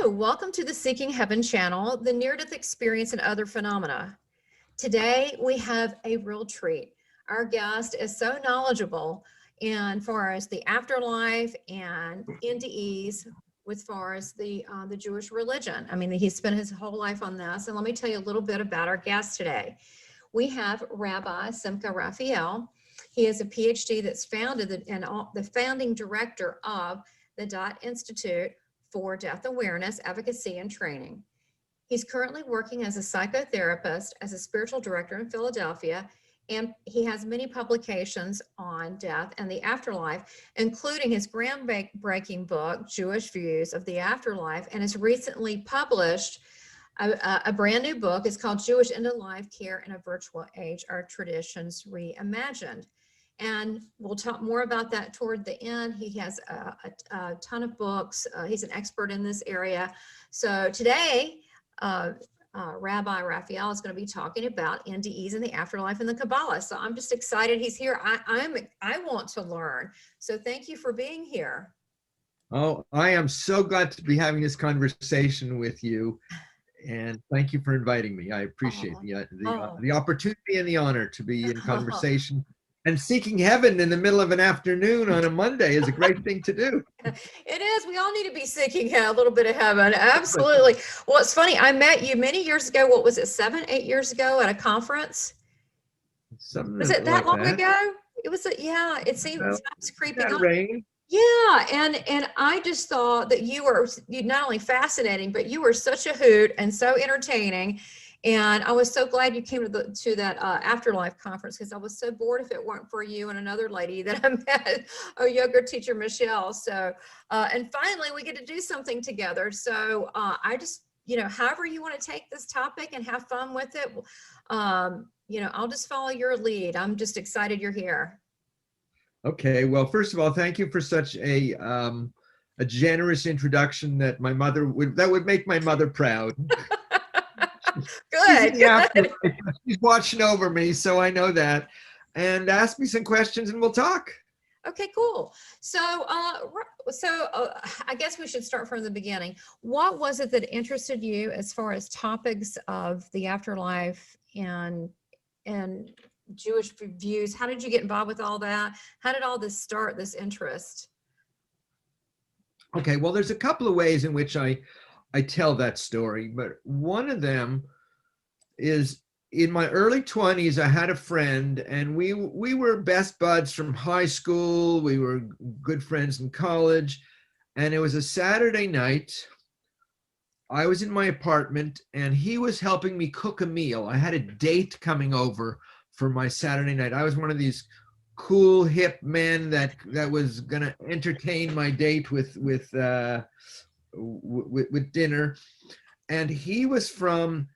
Hello, welcome to the Seeking Heaven channel, the near-death experience and other phenomena. Today, we have a real treat. Our guest is so knowledgeable in far as the afterlife and NDEs as far as the Jewish religion. I mean, he spent his whole life on this. And let me tell you a little bit about our guest today. We have Rabbi Simcha Raphael. He is a Ph.D. that's founded and the founding director of the Dot Institute for Death Awareness, Advocacy, and Training. He's currently working as a psychotherapist, as a spiritual director in Philadelphia, and he has many publications on death and the afterlife, including his groundbreaking book, Jewish Views of the Afterlife, and has recently published a brand new book. It's called Jewish End-of-Life Care in a Virtual Age, Our Traditions Reimagined. And we'll talk more about that toward the end. He has a ton of books. He's an expert in this area. So today, Rabbi Raphael is going to be talking about NDEs and the afterlife and the Kabbalah. So I'm just excited he's here. I want to learn. So thank you for being here. Oh, I am so glad to be having this conversation with you. And thank you for inviting me. I appreciate the opportunity and the honor to be in conversation. And seeking heaven in the middle of an afternoon on a Monday is a great thing to do. It is. We all need to be seeking a little bit of heaven. Absolutely. Well, it's funny. I met you many years ago. What was it, 7, 8 years ago at a conference? Was it that long ago? It was, yeah, it seems creeping up. Yeah, and I just thought that you not only fascinating, but you were such a hoot and so entertaining. And I was so glad you came to that afterlife conference, because I was so bored if it weren't for you and another lady that I met, a yoga teacher, Michelle. So, and finally we get to do something together. So I just, however you want to take this topic and have fun with it, I'll just follow your lead. I'm just excited you're here. Okay, well, first of all, thank you for such a generous introduction that would make my mother proud. Good. She's watching over me, so I know that. And ask me some questions and we'll talk. Okay, cool. So, I guess we should start from the beginning. What was it that interested you as far as topics of the afterlife and Jewish views? How did you get involved with all that? How did all this start, this interest? Okay, well, there's a couple of ways in which I tell that story, but one of them is in my early 20s. I had a friend, and we were best buds from high school. We were good friends in college, and it was a Saturday night. I was in my apartment, and he was helping me cook a meal. I had a date coming over for my Saturday night. I was one of these cool hip men that was gonna entertain my date with dinner. And he was from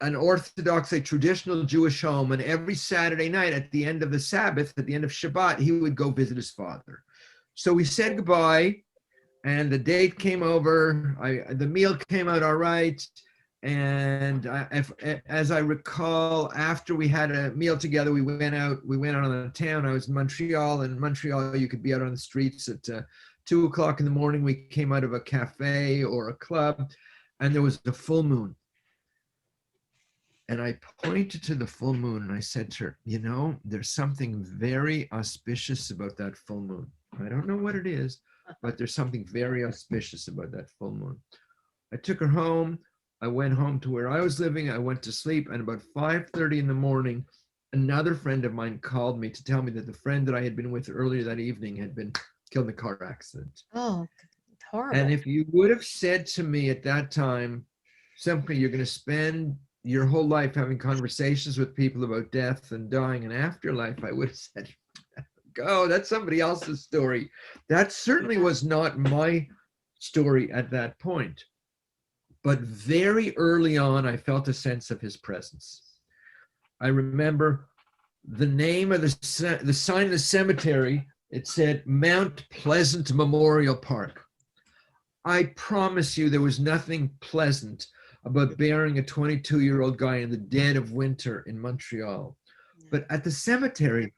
an Orthodox, a traditional Jewish home, and every Saturday night at the end of the Sabbath, at the end of Shabbat, he would go visit his father. So we said goodbye, and the date came over. The meal came out all right. And as I recall, after we had a meal together, we went out on the town. I was in Montreal, and in Montreal, you could be out on the streets at 2 o'clock in the morning. We came out of a cafe or a club, and there was a full moon. And I pointed to the full moon and I said to her, there's something very auspicious about that full moon. I don't know what it is, but there's something very auspicious about that full moon. I took her home. I went home to where I was living. I went to sleep, and about 5:30 in the morning, another friend of mine called me to tell me that the friend that I had been with earlier that evening had been killed in a car accident. Oh, horrible. And if you would have said to me at that time, simply, you're going to spend your whole life having conversations with people about death and dying and afterlife, I would have said, go, that's somebody else's story. That certainly was not my story at that point. But very early on, I felt a sense of his presence. I remember the name of the sign of the cemetery. It said Mount Pleasant Memorial Park. I promise you there was nothing pleasant about burying a 22-year-old guy in the dead of winter in Montreal. But at the cemetery,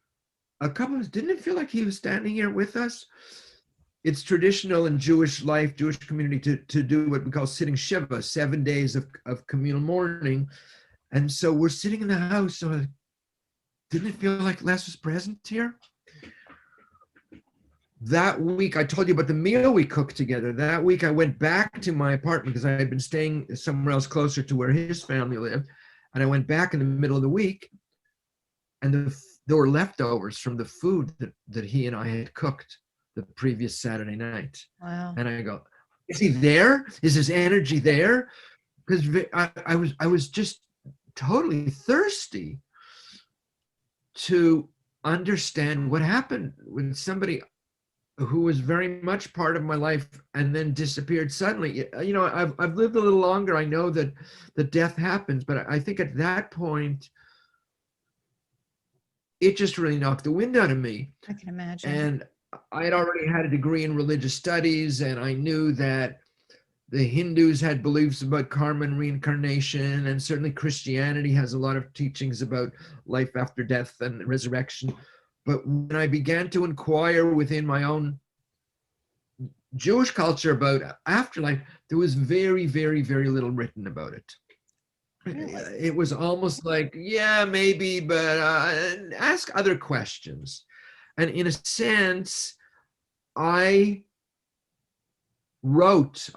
didn't it feel like he was standing here with us? it's traditional in Jewish life, Jewish community to do what we call sitting Shiva, 7 days of communal mourning. And so we're sitting in the house. So didn't it feel like Les was present here? That week, I told you about the meal we cooked together. That week, I went back to my apartment because I had been staying somewhere else closer to where his family lived. And I went back in the middle of the week, and there were leftovers from the food that he and I had cooked the previous Saturday night. Wow. And I go, is he there? Is his energy there? Because I was just totally thirsty to understand what happened when somebody who was very much part of my life and then disappeared suddenly. You know, I've lived a little longer. I know that death happens, but I think at that point, it just really knocked the wind out of me. I can imagine. And I had already had a degree in religious studies, and I knew that the Hindus had beliefs about karma and reincarnation, and certainly Christianity has a lot of teachings about life after death and resurrection. But when I began to inquire within my own Jewish culture about afterlife, there was very, very, very little written about it. Really? It was almost like, yeah, maybe, but ask other questions. And in a sense, I wrote.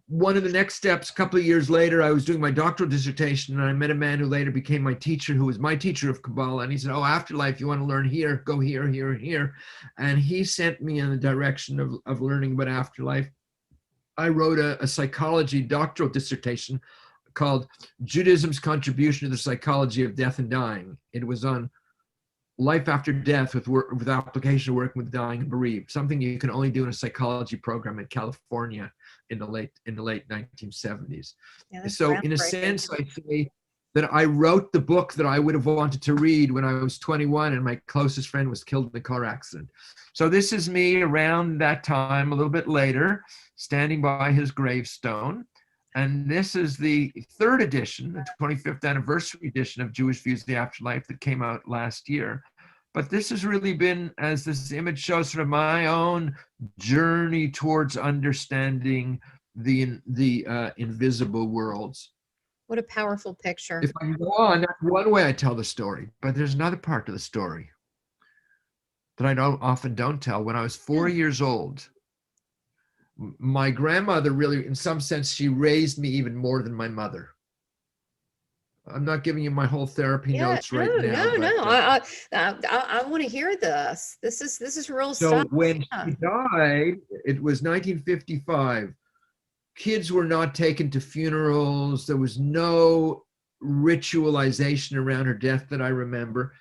One of the next steps, a couple of years later, I was doing my doctoral dissertation, and I met a man who later became my teacher, who was my teacher of Kabbalah. And he said, "Oh, afterlife, you want to learn here? Go here, here, and here." And he sent me in the direction of learning about afterlife. I wrote a psychology doctoral dissertation called Judaism's Contribution to the Psychology of Death and Dying. It was on life after death with application of working with dying and bereaved, something you can only do in a psychology program in California in the late 1970s. Yeah, so in a sense, I say that I wrote the book that I would have wanted to read when I was 21 and my closest friend was killed in a car accident. So this is me around that time, a little bit later, standing by his gravestone. And this is the third edition, the 25th anniversary edition of Jewish Views of the Afterlife that came out last year. But this has really been, as this image shows, sort of my own journey towards understanding the invisible worlds. What a powerful picture. If I go on, that's one way I tell the story, but there's another part of the story that I often don't tell. When I was 4 years old, my grandmother really, in some sense, she raised me even more than my mother. I'm not giving you my whole therapy notes right now. No. I want to hear this. This is real stuff. So when she died, it was 1955. Kids were not taken to funerals. There was no ritualization around her death that I remember.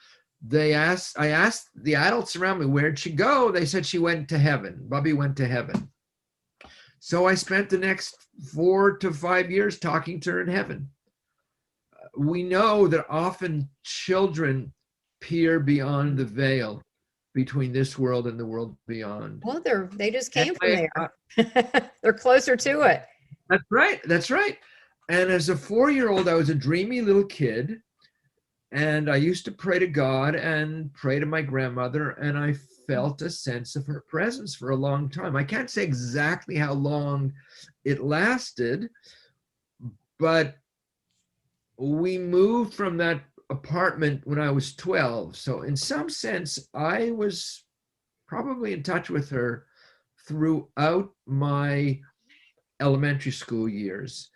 I asked the adults around me, where'd she go? They said she went to heaven. Bubby went to heaven. So I spent the next 4 to 5 years talking to her in heaven. We know that often children peer beyond the veil between this world and the world beyond. Well, they just came from there. They're closer to it. That's right. And as a 4-year-old, I was a dreamy little kid. And I used to pray to God and pray to my grandmother. And I felt a sense of her presence for a long time. I can't say exactly how long it lasted, but we moved from that apartment when I was 12. So in some sense, I was probably in touch with her throughout my elementary school years.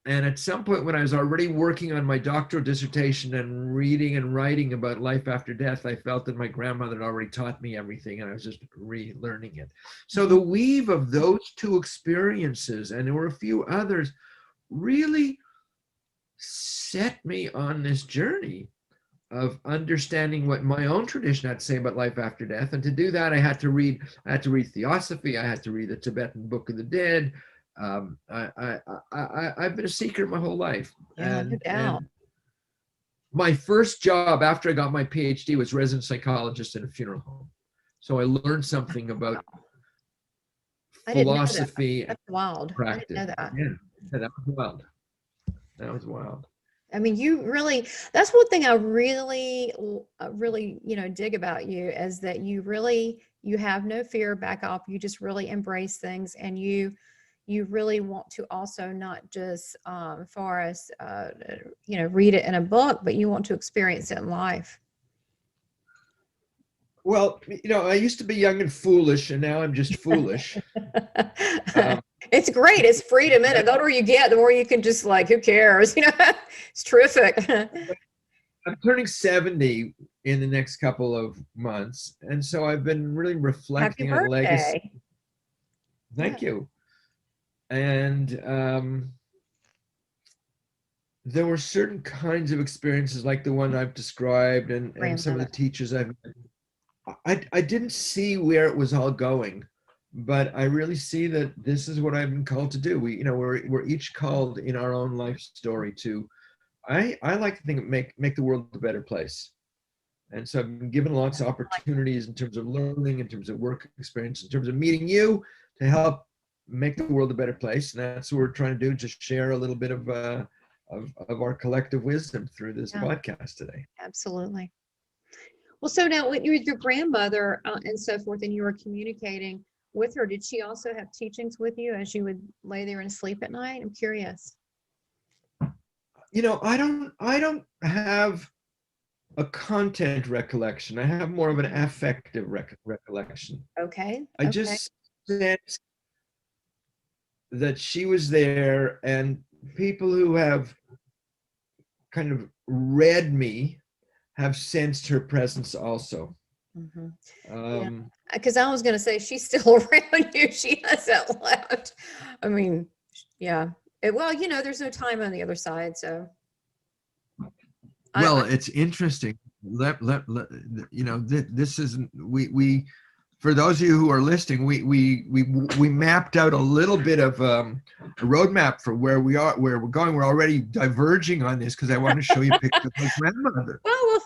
And at some point when I was already working on my doctoral dissertation and reading and writing about life after death, I felt that my grandmother had already taught me everything and I was just relearning it. So the weave of those two experiences, and there were a few others, really set me on this journey of understanding what my own tradition had to say about life after death. And to do that, I had to read Theosophy. I had to read the Tibetan Book of the Dead. I've been a seeker my whole life. Yeah, no doubt. And my first job after I got my Ph.D. was resident psychologist in a funeral home. So I learned something about philosophy. That's wild. Practice. I didn't know that. Yeah, that was wild. That was wild. I mean, you really, that's one thing I really, really, dig about you is that you have no fear back off. You just really embrace things, and you really want to also not just, far as, read it in a book, but you want to experience it in life. Well, I used to be young and foolish, and now I'm just foolish. Um, It's great. It's freedom in it. The older you get, the more you can just like, who cares? It's terrific. I'm turning 70 in the next couple of months, and so I've been really Happy reflecting on legacy. birthday. Thank you. And there were certain kinds of experiences like the one I've described, and some of the teachers I've met. I didn't see where it was all going, but I really see that this is what I've been called to do. We're each called in our own life story to, I like to think make the world a better place. And so I've been given lots of opportunities in terms of learning, in terms of work experience, in terms of meeting you to help make the world a better place. And that's what we're trying to do, just share a little bit of our collective wisdom through this podcast today. Absolutely. Well, so now with your grandmother and so forth, and you were communicating with her, did she also have teachings with you as you would lay there and sleep at night? I'm curious. I don't have a content recollection. I have more of an affective recollection. Okay. I just sense that she was there, and people who have kind of read me have sensed her presence also. Because I was going to say, she's still around you. She hasn't left. I mean, yeah. Well, there's no time on the other side, so. Well, it's interesting. This is we for those of you who are listening, we mapped out a little bit of a roadmap for where we're going. We're already diverging on this because I want to show you a picture of my grandmother. Well,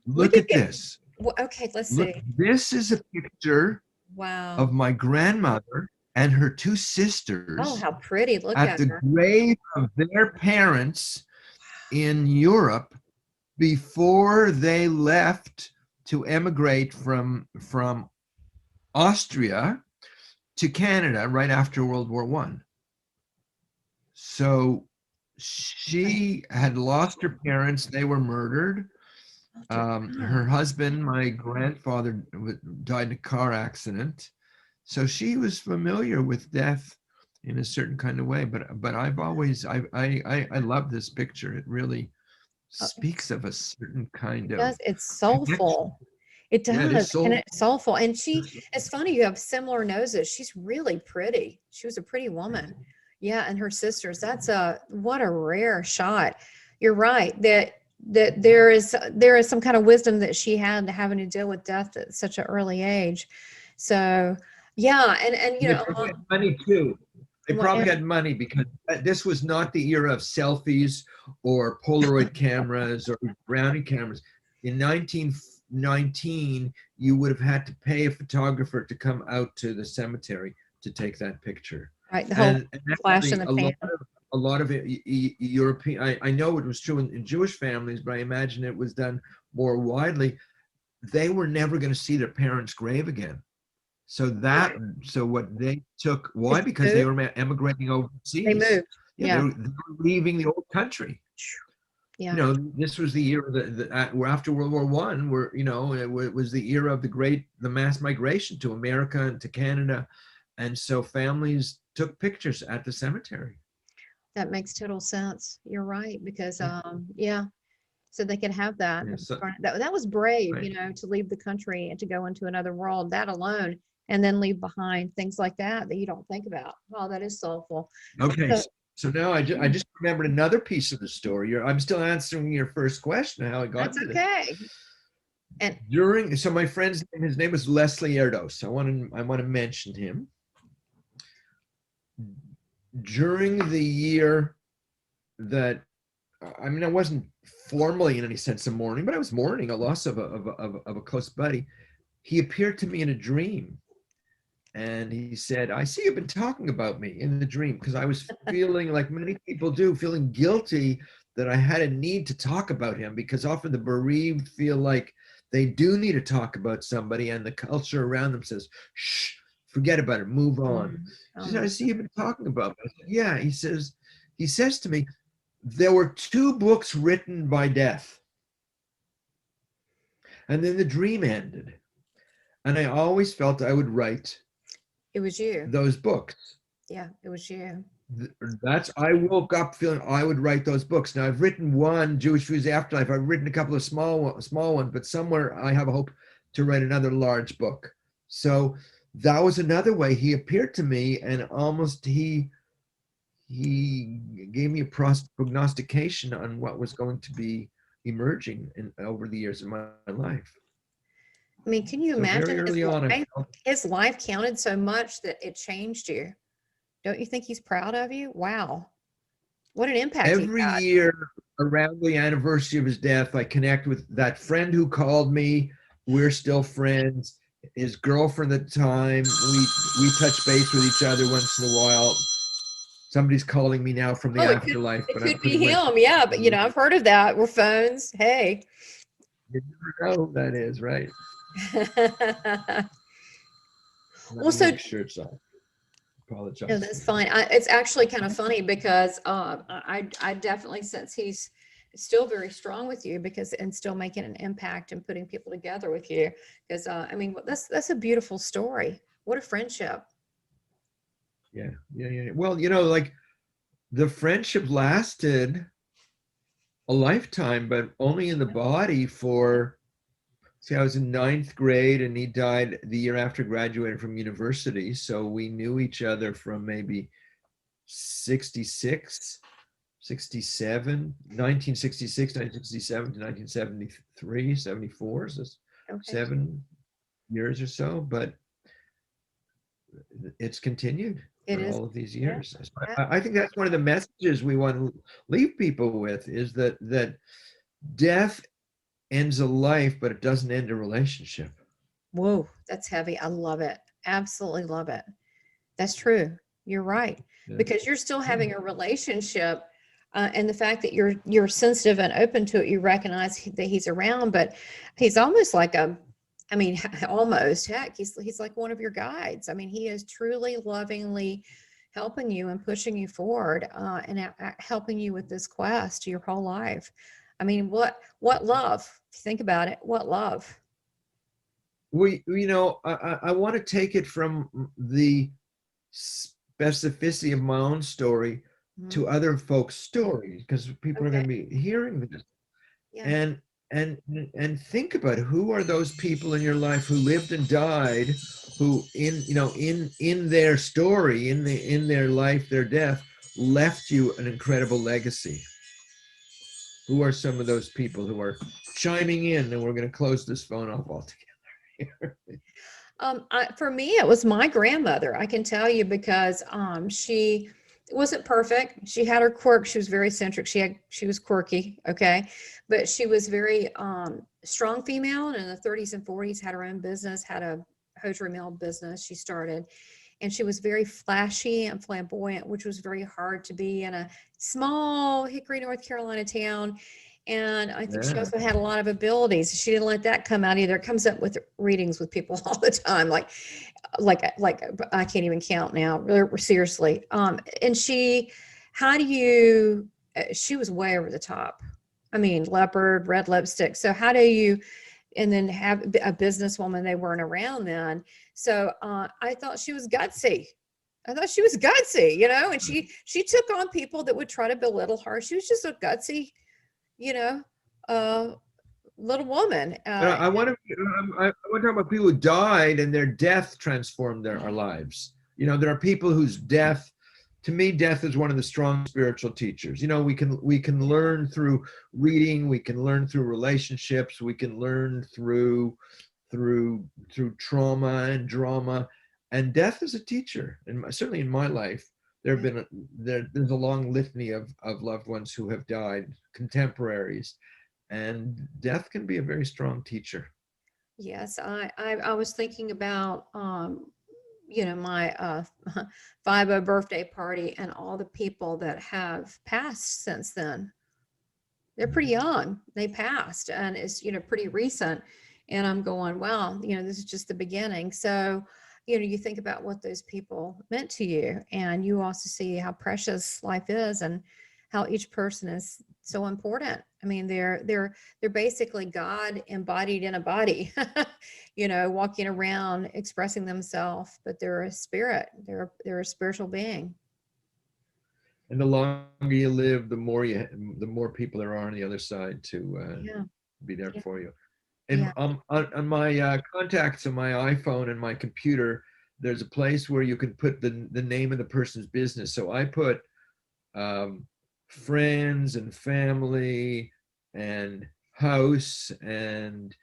look at this. Well, okay, let's see. This is a picture of my grandmother and her two sisters. Oh, how pretty. Look at the grave of their parents in Europe before they left to emigrate from Austria to Canada right after World War I. So she had lost her parents. They were murdered. Her husband, my grandfather, died in a car accident. So she was familiar with death in a certain kind of way. But I've always, I love this picture. It really speaks of a certain kind of. It's soulful. It does. Yeah, it is soulful. And it's soulful. And it's funny, you have similar noses. She's really pretty. She was a pretty woman. Yeah. And her sisters, what a rare shot. You're right. That there is some kind of wisdom that she had having to deal with death at such an early age. So yeah. And they probably had money too. They probably had money because this was not the era of selfies or Polaroid cameras or Brownie cameras. In 1919, you would have had to pay a photographer to come out to the cemetery to take that picture. Right, the whole flash in the pan. A lot of European, I know it was true in Jewish families, but I imagine it was done more widely. They were never going to see their parents' grave again. So what they took, why? Because they were emigrating overseas. They moved. They were leaving the old country. Yeah. This was the year after World War I, where it was the era of the mass migration to America and to Canada, and so families took pictures at the cemetery. That makes total sense. You're right, because so they could have that. That was brave, right. To leave the country and to go into another world, that alone, and then leave behind things like that you don't think about. Oh, that is soulful. Okay. So now I just remembered another piece of the story. I'm still answering your first question, how I got to this. That's okay. And so my friend's his name was Leslie Erdos. I want to mention him. During the year that, I wasn't formally in any sense of mourning, but I was mourning a loss of a close buddy. He appeared to me in a dream. And he said, I see you've been talking about me in the dream, because I was feeling like many people do, feeling guilty that I had a need to talk about him, because often the bereaved feel like they do need to talk about somebody, and the culture around them says, shh, forget about it, move on. She said, I see you've been talking about me. I said, yeah. He says to me, there were 2 books written by death, and then the dream ended. And I always felt I would write It was you. those books. Yeah, it was you. I woke up feeling I would write those books. Now I've written one, Traditions Reimagined Afterlife. I've written a couple of small ones, but somewhere I have a hope to write another large book. So that was another way he appeared to me, and almost he gave me a prognostication on what was going to be emerging over the years of my life. I mean, can you So imagine very early on, his life counted so much that it changed you? Don't you think he's proud of you? Wow. What an impact he every had. year around the anniversary of his death, I connect with that friend who called me. We're still friends. His girlfriend at the time, we touch base with each other once in a while. Somebody's calling me now from the afterlife, It but could be him. Yeah, but I've heard of that. We're phones. Hey. You never know who that is, right? Well, so Make sure it's off. Apologize. no, that's fine. It's actually kind of funny because I definitely sense he's still very strong with you, because and still making an impact and putting people together with you. Because I mean, that's a beautiful story. What a friendship. Yeah. Well, like the friendship lasted a lifetime, but only in the body for. See, I was in 9th grade and he died the year after graduating from university. So we knew each other from maybe 66, 67, 1966, 1967 to 1973, 74. So Okay. 7 years or so, but it's continued It for is. all of these Yeah. years. I think that's one of the messages we want to leave people with, is that death ends a life, but it doesn't end a relationship. Whoa, that's heavy. I love it. Absolutely love it. That's true. You're right. Yeah. Because you're still having a relationship, and the fact that you're sensitive and open to it, you recognize that he's around, but he's almost like I mean, almost, heck, he's like one of your guides. I mean, he is truly lovingly helping you and pushing you forward, and helping you with this quest your whole life. I mean, what love? If you think about it, what love? I want to take it from the specificity of my own story to Mhm. other folks' stories, because people are going to Okay. be hearing this. Yeah. And and think about who are those people in your life who lived and died, who in their story, in their life, their death, left you an incredible legacy. Who are some of those people who are chiming in? And we're going to close this phone off altogether. For me, it was my grandmother. I can tell you, because she wasn't perfect. She had her quirks. She was very eccentric. She was quirky, okay, but she was very strong female. And in the 30s and 40s, had her own business, had a hosiery mill business she started, and she was very flashy and flamboyant, which was very hard to be in a small Hickory, North Carolina town. And I think she Yeah. also had a lot of abilities. She didn't let that come out either. It comes up with readings with people all the time, like I can't even count now, seriously. And how do you, she was way over the top. I mean, leopard, red lipstick. So how do you, and then have a businesswoman, they weren't around then. So I thought she was gutsy. And she took on people that would try to belittle her. She was just a gutsy, you know, uh, little woman. But I want to talk about people who died and their death transformed our lives. There are people whose death, to me, death is one of the strong spiritual teachers. We can learn through reading, we can learn through relationships, we can learn through trauma and drama, and death is a teacher. And certainly in my life, there's a long litany of loved ones who have died, contemporaries. And death can be a very strong teacher. Yes, I was thinking about my 50 birthday party and all the people that have passed since then. they're pretty young. They passed, and it's, pretty recent. And I'm going, wow, this is just the beginning. So, you think about what those people meant to you, and you also see how precious life is and how each person is so important. I mean, they're basically God embodied in a body, walking around expressing themselves, but they're a spirit. They're a spiritual being. And the longer you live, the more people there are on the other side to Yeah. be there Yeah. for you. And Yeah. on my contacts on my iPhone and my computer, there's a place where you can put the name of the person's business. So I put friends and family and house and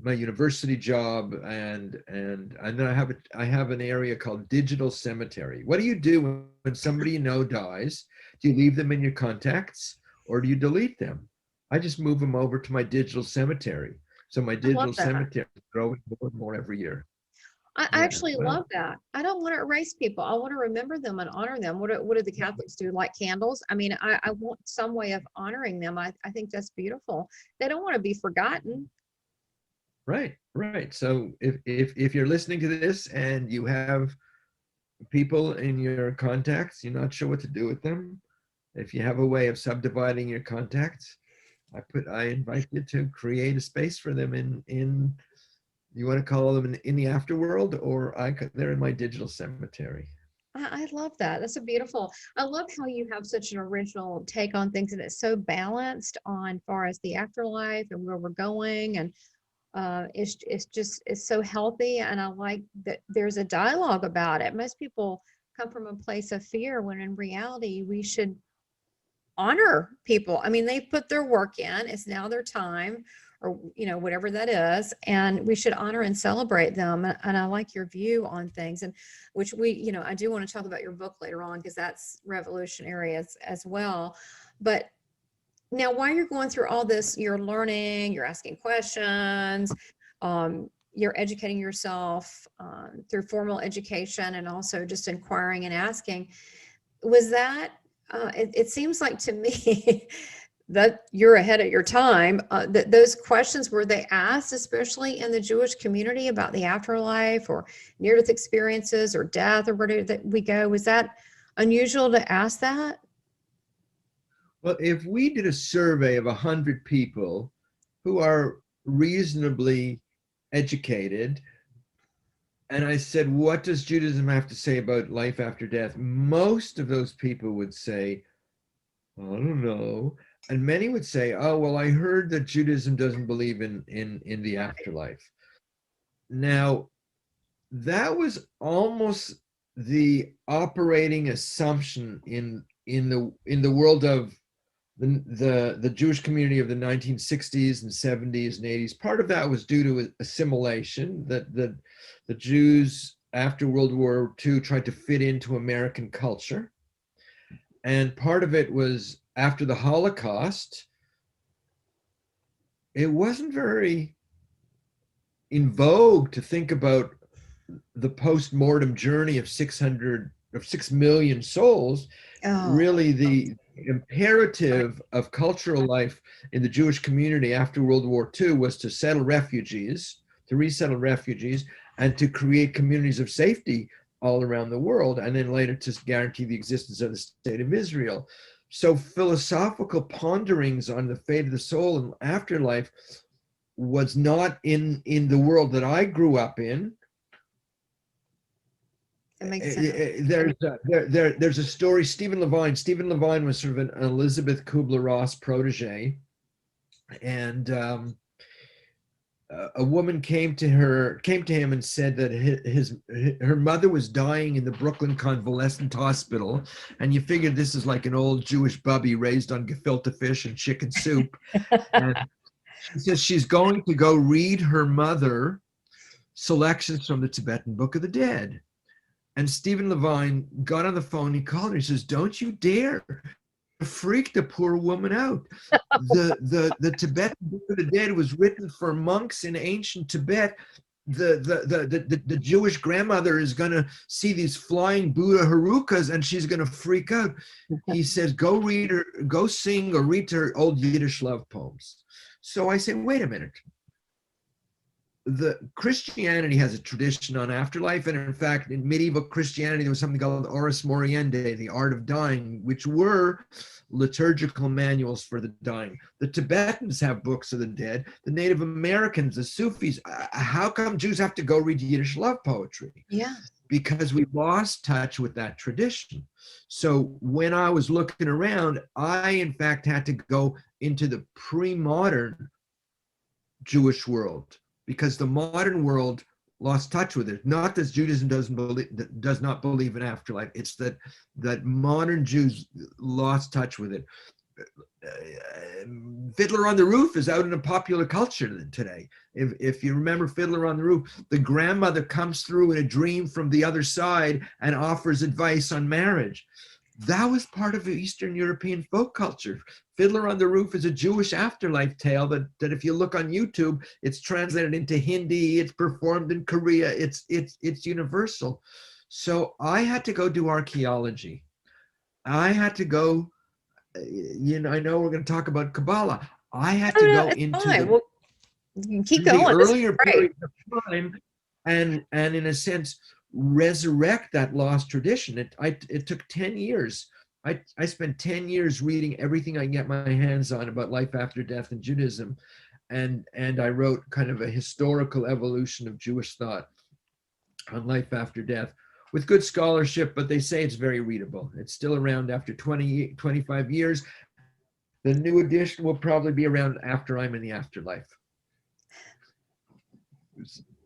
my university job, and then I have an area called digital cemetery. What do you do when somebody you know dies? Do you leave them in your contacts or do you delete them? I just move them over to my digital cemetery. So my I love digital that. cemetery is growing more and more every year. I Yeah, actually well, love that. I don't want to erase people. I want to remember them and honor them. What do the Catholics do? Light candles? I mean, I want some way of honoring them. I think that's beautiful. They don't want to be forgotten. right. So if you're listening to this and you have people in your contacts, you're not sure what to do with them, if you have a way of subdividing your contacts, I invite you to create a space for them in you want to call them in the afterworld, or they're in my digital cemetery. I love that. That's a beautiful. I love how you have such an original take on things, and it's so balanced on far as the afterlife and where we're going, and it's so healthy. And I like that there's a dialogue about it. Most people come from a place of fear, when in reality we should honor people. I mean, they put their work in. It's now their time, or whatever that is, and we should honor and celebrate them. And I like your view on things, and which I do want to talk about your book later on, because that's revolutionary as well. But now, while you're going through all this, you're learning, you're asking questions, you're educating yourself through formal education, and also just inquiring and asking. Was that it seems like to me that you're ahead of your time, that those questions, were they asked especially in the Jewish community about the afterlife or near-death experiences or death, or where that we go? Was that unusual to ask that? Well, if we did a survey of 100 people who are reasonably educated, and I said, what does Judaism have to say about life after death? Most of those people would say, I don't know. And many would say, oh, well, I heard that Judaism doesn't believe in the afterlife. Now, that was almost the operating assumption in the world of the Jewish community of the 1960s and 70s and 80s. Part of that was due to assimilation, that the Jews after World War II tried to fit into American culture. And part of it was after the Holocaust, it wasn't very in vogue to think about the post-mortem journey of 6 million souls. Oh, Really, the imperative of cultural life in the Jewish community after World War II was to resettle refugees, and to create communities of safety all around the world, and then later to guarantee the existence of the state of Israel. So philosophical ponderings on the fate of the soul and afterlife was not in the world that I grew up in. that makes sense. There's a story. Stephen Levine was sort of an Elizabeth Kubler-Ross protege, and a woman came to him and said that her mother was dying in the Brooklyn Convalescent Hospital, and you figured this is like an old Jewish bubby raised on gefilte fish and chicken soup. And she says she's going to go read her mother selections from the Tibetan Book of the Dead. And Stephen Levine got on the phone, he called her, he says, don't you dare freak the poor woman out. The Tibetan Book of the Dead was written for monks in ancient Tibet the Jewish grandmother is going to see these flying Buddha Harukas and she's going to freak out. He says, go sing or read her old Yiddish love poems. So I say, wait a minute. The Christianity has a tradition on afterlife, and in fact, in medieval Christianity, there was something called Horis Moriendi, the art of dying, which were liturgical manuals for the dying. The Tibetans have books of the dead. The Native Americans, the Sufis. How come Jews have to go read Yiddish love poetry? Yeah. Because we lost touch with that tradition. So when I was looking around, I in fact had to go into the pre-modern Jewish world, because the modern world lost touch with it. Not that Judaism does not believe in afterlife. It's that modern Jews lost touch with it. Fiddler on the Roof is out in the popular culture today. If you remember Fiddler on the Roof, the grandmother comes through in a dream from the other side and offers advice on marriage. That was part of Eastern European folk culture. Fiddler on the Roof is a Jewish afterlife tale that if you look on YouTube, it's translated into Hindi, it's performed in Korea, it's universal. So I had to go do archaeology. I had to go, I know we're going to talk about Kabbalah. I had to go into the earlier period of time and in a sense, resurrect that lost tradition. It took 10 years. I spent 10 years reading everything I can get my hands on about life after death in Judaism. And I wrote kind of a historical evolution of Jewish thought on life after death with good scholarship, but they say it's very readable. It's still around after 25 years. The new edition will probably be around after I'm in the afterlife.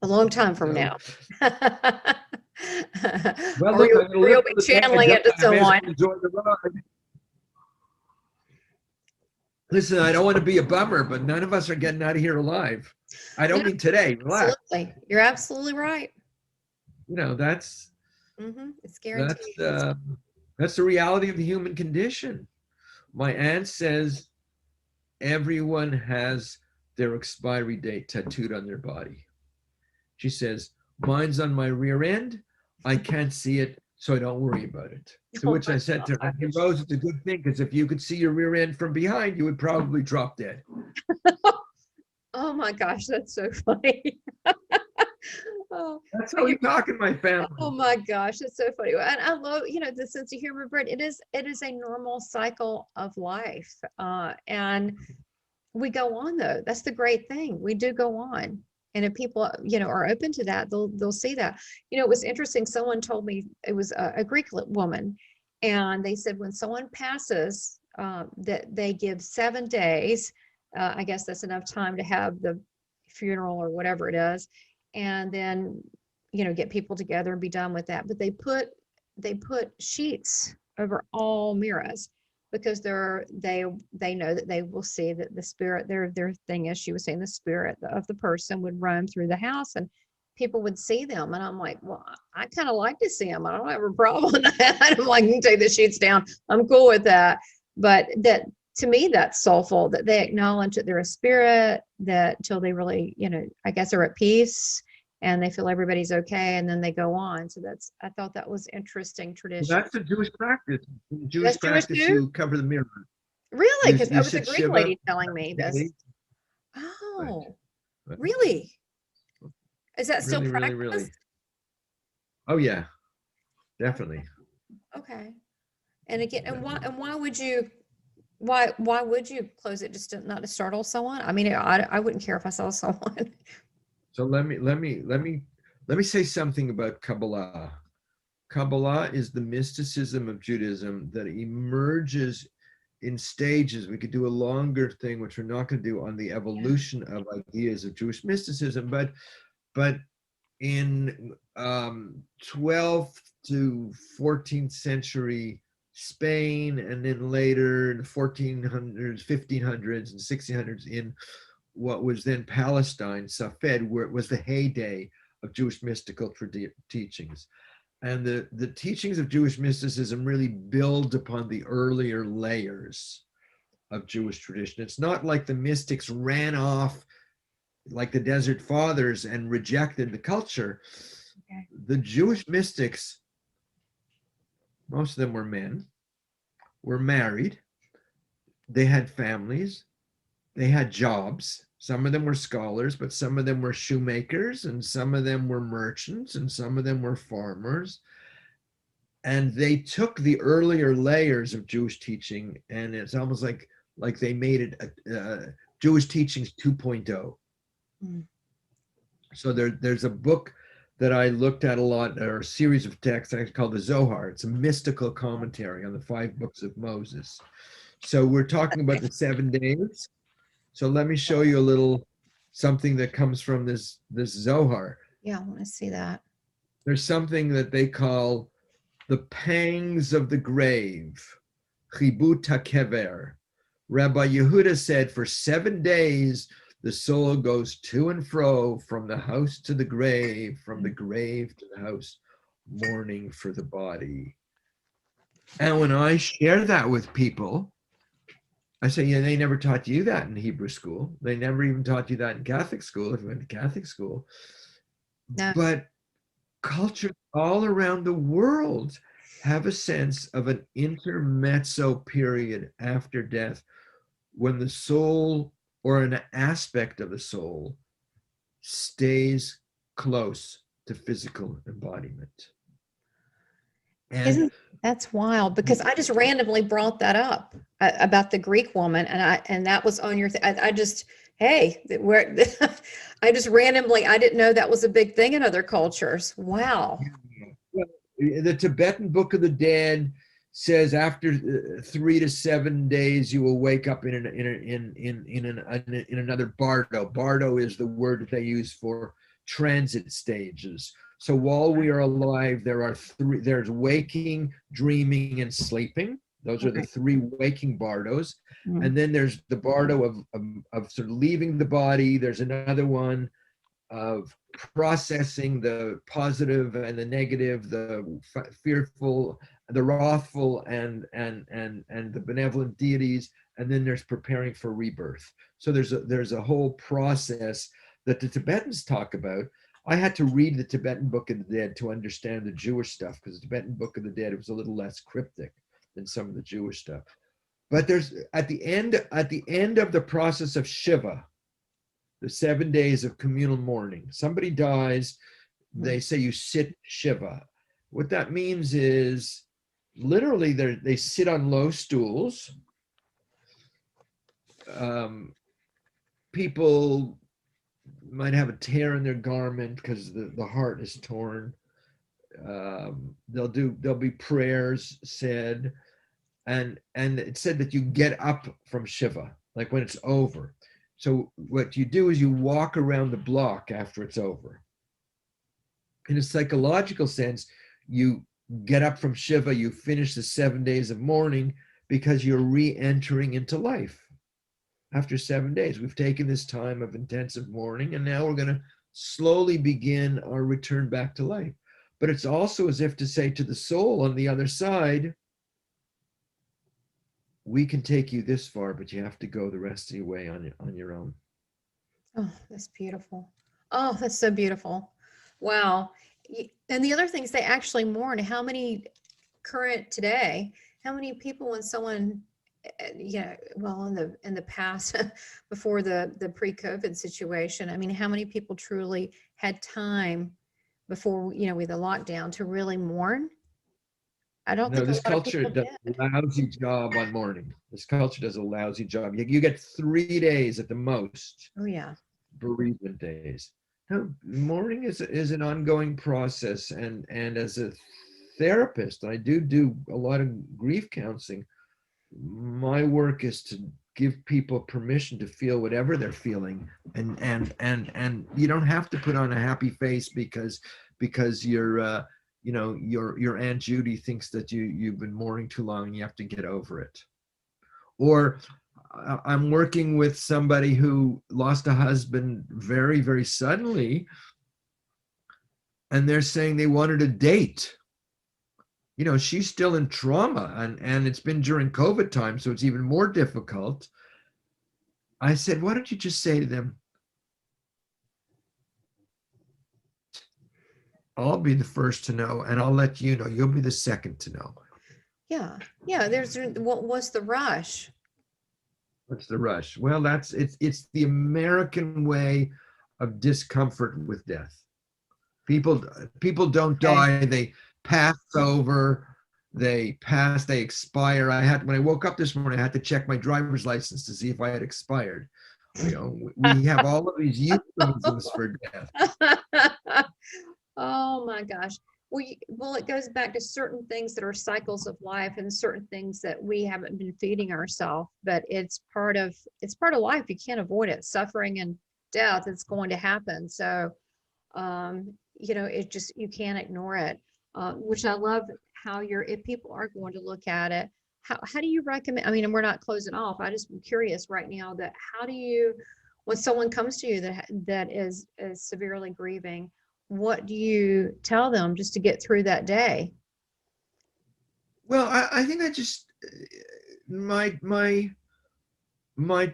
A long time from now. Well, look, you'll be channeling it to someone. Listen, I don't want to be a bummer, but none of us are getting out of here alive. I don't mean today. Relax. Absolutely. You're absolutely right. That's it's guaranteed. That's the reality of the human condition. My aunt says everyone has their expiry date tattooed on their body. She says, mine's on my rear end. I can't see it, so I don't worry about it. To which I said to her, hey, Rose, it's a good thing, because if you could see your rear end from behind, you would probably drop dead. Oh my gosh, that's so funny. That's how we talk in my family. Oh my gosh, that's so funny. And I love, the sense of humor, but it is a normal cycle of life. And we go on though. That's the great thing. We do go on. And if people, are open to that, they'll see that. It was interesting. Someone told me, it was a Greek woman, and they said when someone passes, that they give 7 days. I guess that's enough time to have the funeral or whatever it is, and then get people together and be done with that. But they put sheets over all mirrors, because they know that they will see that the spirit, their thing is, she was saying, the spirit of the person would roam through the house and people would see them. And I'm like, well, I kind of like to see them. I don't have a problem with that. I'm like, you can take the sheets down. I'm cool with that. But that, to me, that's soulful, that they acknowledge that they're a spirit, that till they really, I guess, are at peace and they feel everybody's okay, and then they go on. So I thought that was interesting tradition. Well, that's the Jewish practice. In Jewish practice, you cover the mirror. Really? Because that was a Greek lady telling me this. Oh, right. Really? Is that still practiced? Really. Oh yeah, definitely. Okay. And again, and why would you close it, just not to startle someone? I mean, I wouldn't care if I saw someone. So let me say something about Kabbalah. Kabbalah is the mysticism of Judaism that emerges in stages. We could do a longer thing, which we're not going to do, on the evolution of ideas of Jewish mysticism. But in 12th to 14th century Spain, and then later in the 1400s, 1500s, and 1600s in what was then Palestine, Safed, where it was the heyday of Jewish mystical teachings. And the teachings of Jewish mysticism really build upon the earlier layers of Jewish tradition. It's not like the mystics ran off like the Desert Fathers and rejected the culture. Okay. The Jewish mystics, most of them were men, were married, they had families, they had jobs. Some of them were scholars, but some of them were shoemakers, and some of them were merchants, and some of them were farmers. And they took the earlier layers of Jewish teaching, and it's almost like they made it Jewish teachings 2.0. Mm. So there's a book that I looked at a lot, or a series of texts called the Zohar. It's a mystical commentary on the 5 books of Moses. So we're talking about the 7 days. So let me show you a little something that comes from this Zohar. Yeah, I want to see that. There's something that they call the pangs of the grave, chibut hakever. Rabbi Yehuda said, for 7 days, the soul goes to and fro from the house to the grave, from the grave to the house, mourning for the body. And when I share that with people, I say, yeah, they never taught you that in Hebrew school. They never even taught you that in Catholic school, if you went to Catholic school. No. But cultures all around the world have a sense of an intermezzo period after death when the soul or an aspect of the soul stays close to physical embodiment. And That's wild, because I just randomly brought that up about the Greek woman, and that was on your I just, hey, where I just randomly, I didn't know that was a big thing in other cultures. Wow. the Tibetan Book of the Dead says after 3 to 7 days you will wake up in another bardo. Bardo is the word that they use for transit stages. So while we are alive, there's waking, dreaming, and sleeping. Those are the 3 waking bardos. Mm. And then there's the bardo of sort of leaving the body. There's another one of processing the positive and the negative, the fearful, the wrathful, and the benevolent deities. And then there's preparing for rebirth. So there's a whole process that the Tibetans talk about. I had to read the Tibetan Book of the Dead to understand the Jewish stuff, because the Tibetan Book of the Dead, it was a little less cryptic than some of the Jewish stuff. But there's at the end of the process of Shiva, the 7 days of communal mourning, somebody dies, they say you sit Shiva. What that means is literally they sit on low stools. People might have a tear in their garment because the heart is torn. There'll be prayers said, and it said that you get up from Shiva, like when it's over. So what you do is you walk around the block after it's over. In a psychological sense, you get up from Shiva, you finish the 7 days of mourning because you're re-entering into life. After 7 days, we've taken this time of intensive mourning, and now we're going to slowly begin our return back to life. But it's also as if to say to the soul on the other side, we can take you this far, but you have to go the rest of your way on your own. Oh, that's beautiful. Oh, that's so beautiful. Wow. And the other thing is they actually mourn. How many current today, how many people when someone, well, in the past, before the pre-COVID situation, I mean, how many people truly had time before, with the lockdown to really mourn? I don't think this a lot of culture people does did. a lousy job on mourning. This culture does a lousy job. You get 3 days at the most. Oh yeah. Bereavement days. No, mourning is an ongoing process, and as a therapist, I do a lot of grief counseling. My work is to give people permission to feel whatever they're feeling, and you don't have to put on a happy face because you're your Aunt Judy thinks that you've been mourning too long and you have to get over it. Or I'm working with somebody who lost a husband very, very suddenly, and they're saying they wanted a date. She's still in trauma, and it's been during COVID time, so it's even more difficult. I said, why don't you just say to them, I'll be the first to know, and I'll let you know. You'll be the second to know. Yeah. Yeah. What's the rush? What's the rush? Well, it's the American way of discomfort with death. People don't Okay. die, they pass over, they expire. When I woke up this morning, I had to check my driver's license to see if I had expired. You know, we have all of these euphemisms for death. Oh my gosh. Well, it goes back to certain things that are cycles of life and certain things that we haven't been feeding ourselves, but it's part of life. You can't avoid it. Suffering and death, it's going to happen. So, it just, you can't ignore it. Which I love how if people are going to look at it, how do you recommend, I mean, and we're not closing off. I just am curious right now that how do you, when someone comes to you that is severely grieving, what do you tell them just to get through that day? Well, I think I just my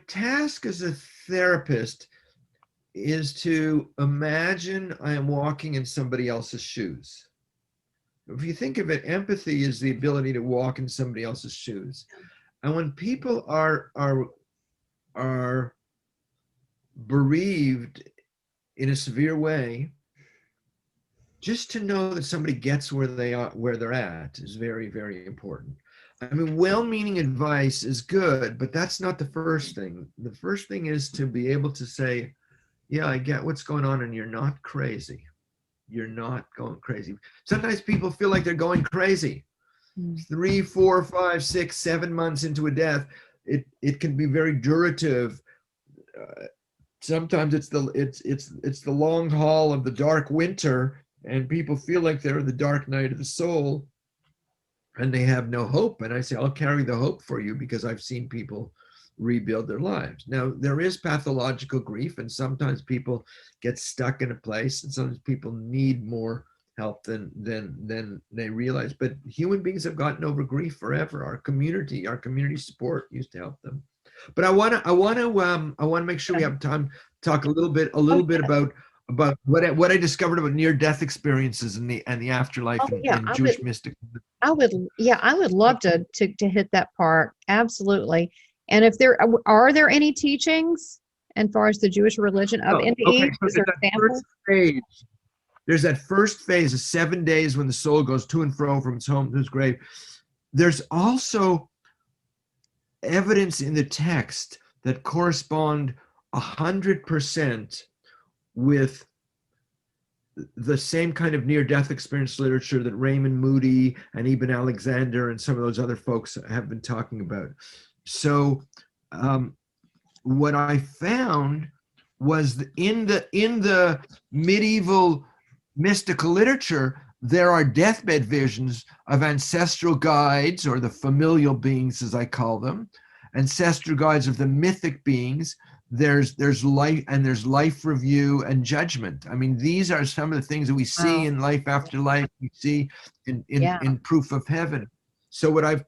task as a therapist is to imagine I am walking in somebody else's shoes. If you think of it, empathy is the ability to walk in somebody else's shoes. And when people are bereaved in a severe way, just to know that somebody gets where they're at is very, very important. I mean, well-meaning advice is good, but that's not the first thing. The first thing is to be able to say, yeah, I get what's going on, and you're not crazy. You're not going crazy. Sometimes people feel like they're going crazy. 3, 4, 5, 6, 7 months into a death, it can be very durative. Sometimes it's the long haul of the dark winter, and people feel like they're in the dark night of the soul, and they have no hope. And I say, I'll carry the hope for you, because I've seen people rebuild their lives. Now, there is pathological grief, and sometimes people get stuck in a place, and sometimes people need more help than they realize. But human beings have gotten over grief forever. Our community support used to help them. But I want to make sure we have time to talk a little bit about what I discovered about near-death experiences and the afterlife and Jewish mysticism. I would love to hit that part. Absolutely. And if are there any teachings as far as the Jewish religion of NDEs? Okay, so there's that first phase of 7 days when the soul goes to and fro from its home to its grave. There's also evidence in the text that correspond 100% with the same kind of near-death experience literature that Raymond Moody and Ibn Alexander and some of those other folks have been talking about. So what I found was in the medieval mystical literature, there are deathbed visions of ancestral guides, or the familial beings, as I call them, ancestral guides of the mythic beings. There's life, and there's life review and judgment. I mean, these are some of the things that we see in Life After Life. We see in Proof of Heaven. So what I've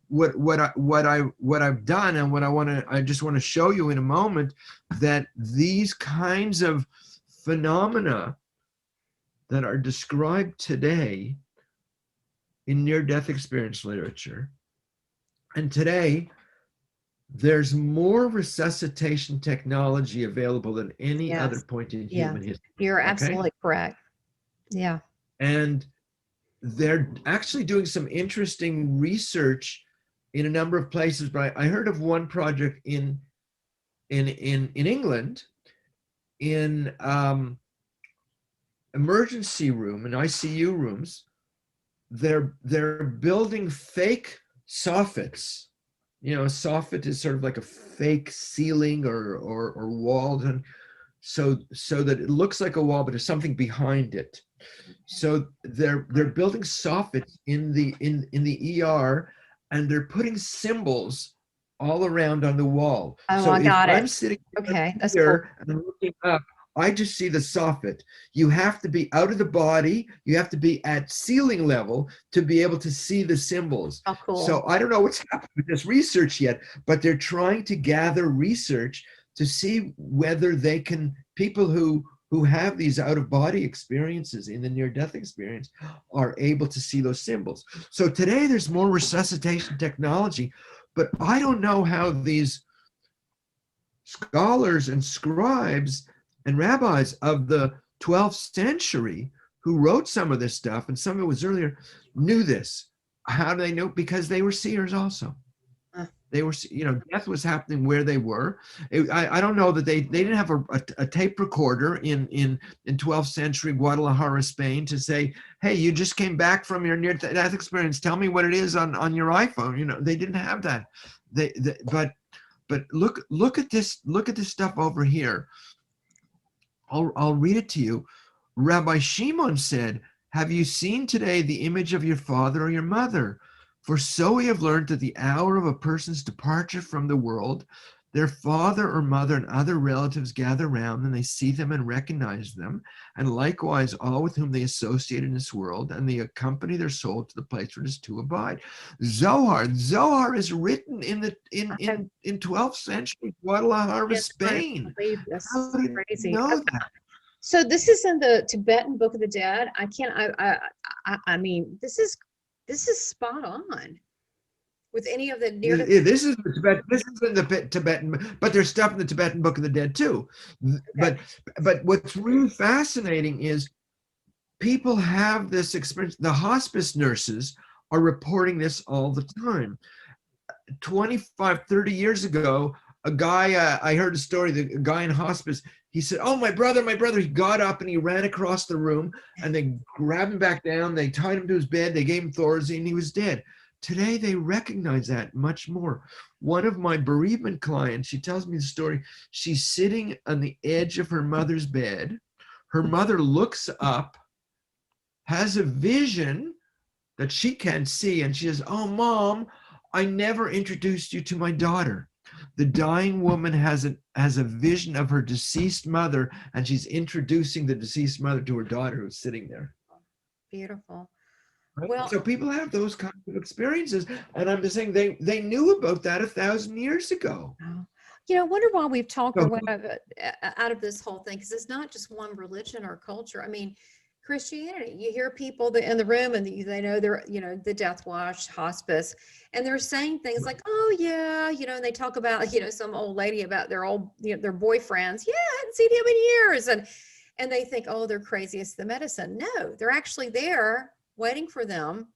done, and I just want to show you in a moment, that these kinds of phenomena that are described today in near-death experience literature, and today there's more resuscitation technology available than any other point in human history. You're absolutely correct. Yeah. And they're actually doing some interesting research in a number of places. But I heard of one project in England, in emergency room and ICU rooms. They're building fake soffits. You know, a soffit is sort of like a fake ceiling or wall, and so that it looks like a wall, but there's something behind it. So they're building soffits in the ER, and they're putting symbols all around on the wall. Oh, so I got it. I'm sitting that's here cool. and I'm looking up, I just see the soffit. You have to be out of the body. You have to be at ceiling level to be able to see the symbols. Oh, cool. So I don't know what's happened with this research yet, but they're trying to gather research to see whether they can, people who who have these out-of-body experiences in the near-death experience are able to see those symbols. So today there's more resuscitation technology, but I don't know how these scholars and scribes and rabbis of the 12th century who wrote some of this stuff, and some of it was earlier, knew this. How do they know? Because they were seers also. They were, death was happening where they were. I don't know that they didn't have a tape recorder in 12th century Guadalajara, Spain, to say, hey, you just came back from your near-death experience. Tell me what it is on your iPhone. They didn't have that. But look at this. Look at this stuff over here. I'll read it to you. Rabbi Shimon said, "Have you seen today the image of your father or your mother? For so we have learned that the hour of a person's departure from the world, their father or mother and other relatives gather round, and they see them and recognize them, and likewise all with whom they associate in this world, and they accompany their soul to the place where it is to abide." Zohar is written in 12th century Guadalajara, Spain. That's How do you crazy. know that? So this is in the Tibetan Book of the Dead. I mean, this is spot on with any of the near. This is the Tibetan. This is in the Tibetan, but there's stuff in the Tibetan Book of the Dead too. Okay. But what's really fascinating is people have this experience. The hospice nurses are reporting this all the time. 25, 30 years ago, a guy, I heard a story, the guy in hospice, he said, "Oh, my brother." He got up and he ran across the room, and they grabbed him back down. They tied him to his bed. They gave him Thorazine, and he was dead. Today, they recognize that much more. One of my bereavement clients, she tells me the story. She's sitting on the edge of her mother's bed. Her mother looks up, has a vision that she can't see, and she says, "Oh, Mom, I never introduced you to my daughter." The dying woman has a vision of her deceased mother, and she's introducing the deceased mother to her daughter who's sitting there. Beautiful. Right? Well, so people have those kinds of experiences, and I'm just saying they knew about that 1,000 years ago. I wonder why we've talked our way out of this whole thing, because it's not just one religion or culture. I mean, Christianity, you hear people in the room and they know they're, the death watch, hospice, and they're saying things like, "Oh yeah," and they talk about, some old lady about their old, their boyfriends. "Yeah, I hadn't seen him in years." And they think, "Oh, they're crazy. It's the medicine." No, they're actually there waiting for them,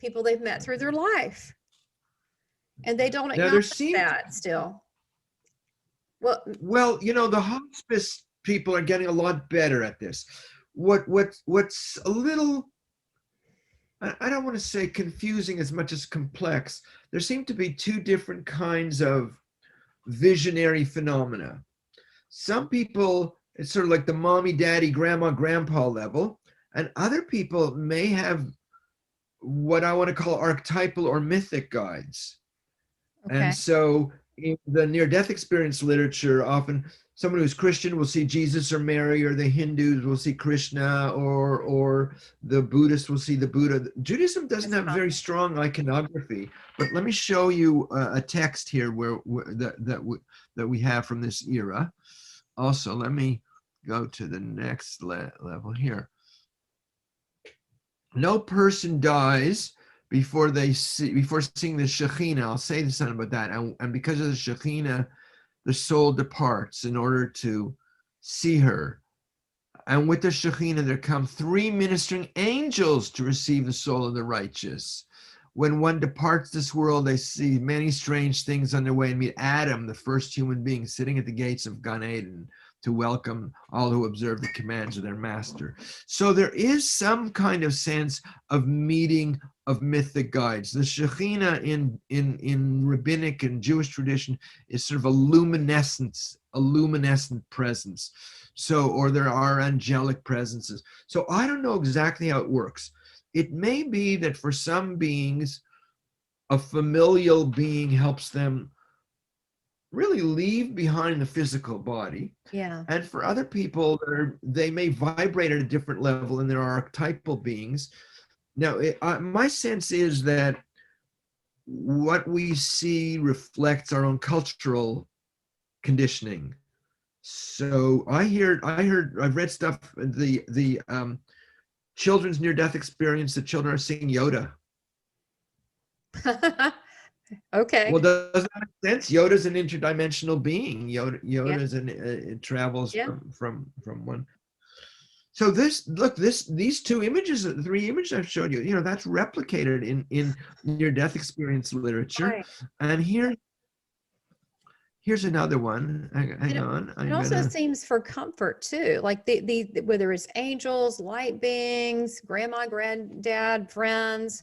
people they've met through their life. And they don't acknowledge that still. Well, the hospice people are getting a lot better at this. What's a little, I don't want to say confusing as much as complex. There seem to be two different kinds of visionary phenomena. Some people, it's sort of like the mommy, daddy, grandma, grandpa level, and other people may have what I want to call archetypal or mythic guides. Okay. And so in the near-death experience literature, often someone who's Christian will see Jesus or Mary, or the Hindus will see Krishna, or the Buddhist will see the Buddha. Judaism doesn't have very strong iconography, but let me show you a text here that we have from this era. Also, let me go to the next level here. No person dies before seeing the Shekhinah. I'll say something about that. And because of the Shekhinah, the soul departs in order to see her. And with the Shekhinah, there come 3 ministering angels to receive the soul of the righteous. When one departs this world, they see many strange things on their way and meet Adam, the first human being, sitting at the gates of Gan Eden to welcome all who observe the commands of their master. So there is some kind of sense of meeting of mythic guides. The Shekhinah in rabbinic and Jewish tradition is sort of a luminescent presence. So, or there are angelic presences. So I don't know exactly how it works. It may be that for some beings, a familial being helps them really leave behind the physical body. Yeah. And for other people, they may vibrate at a different level, and there are archetypal beings. Now, my sense is that what we see reflects our own cultural conditioning. So I've read stuff, the children's near-death experience, the children are seeing Yoda. Okay. Well, doesn't that make sense? Yoda's an interdimensional being. Yeah. Yoda's it travels Yeah. from one. So these two images, the three images I've showed you, that's replicated in near-death experience literature. Right. And here's another one. Hang on. It also seems for comfort too, like the whether it's angels, light beings, grandma, granddad, friends,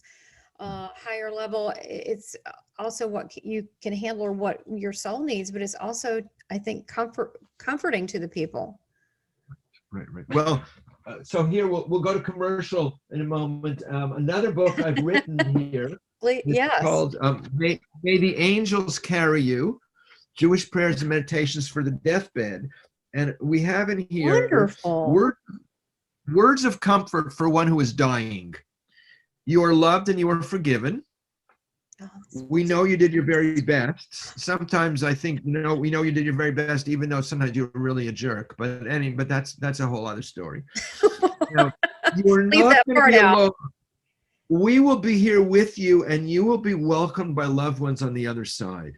higher level. It's also what you can handle or what your soul needs, but it's also, I think, comforting to the people. Right. Well, so here we'll go to commercial in a moment. Another book I've written here is Yes. called May the Angels Carry You, Jewish Prayers and Meditations for the Deathbed. And we have in here Wonderful. words of comfort for one who is dying. You are loved and you are forgiven. Oh, We know you did your very best. Sometimes I think, we know you did your very best, even though sometimes you're really a jerk. But that's a whole other story. You are leave not that going to part be out. alone. We will be here with you, and you will be welcomed by loved ones on the other side.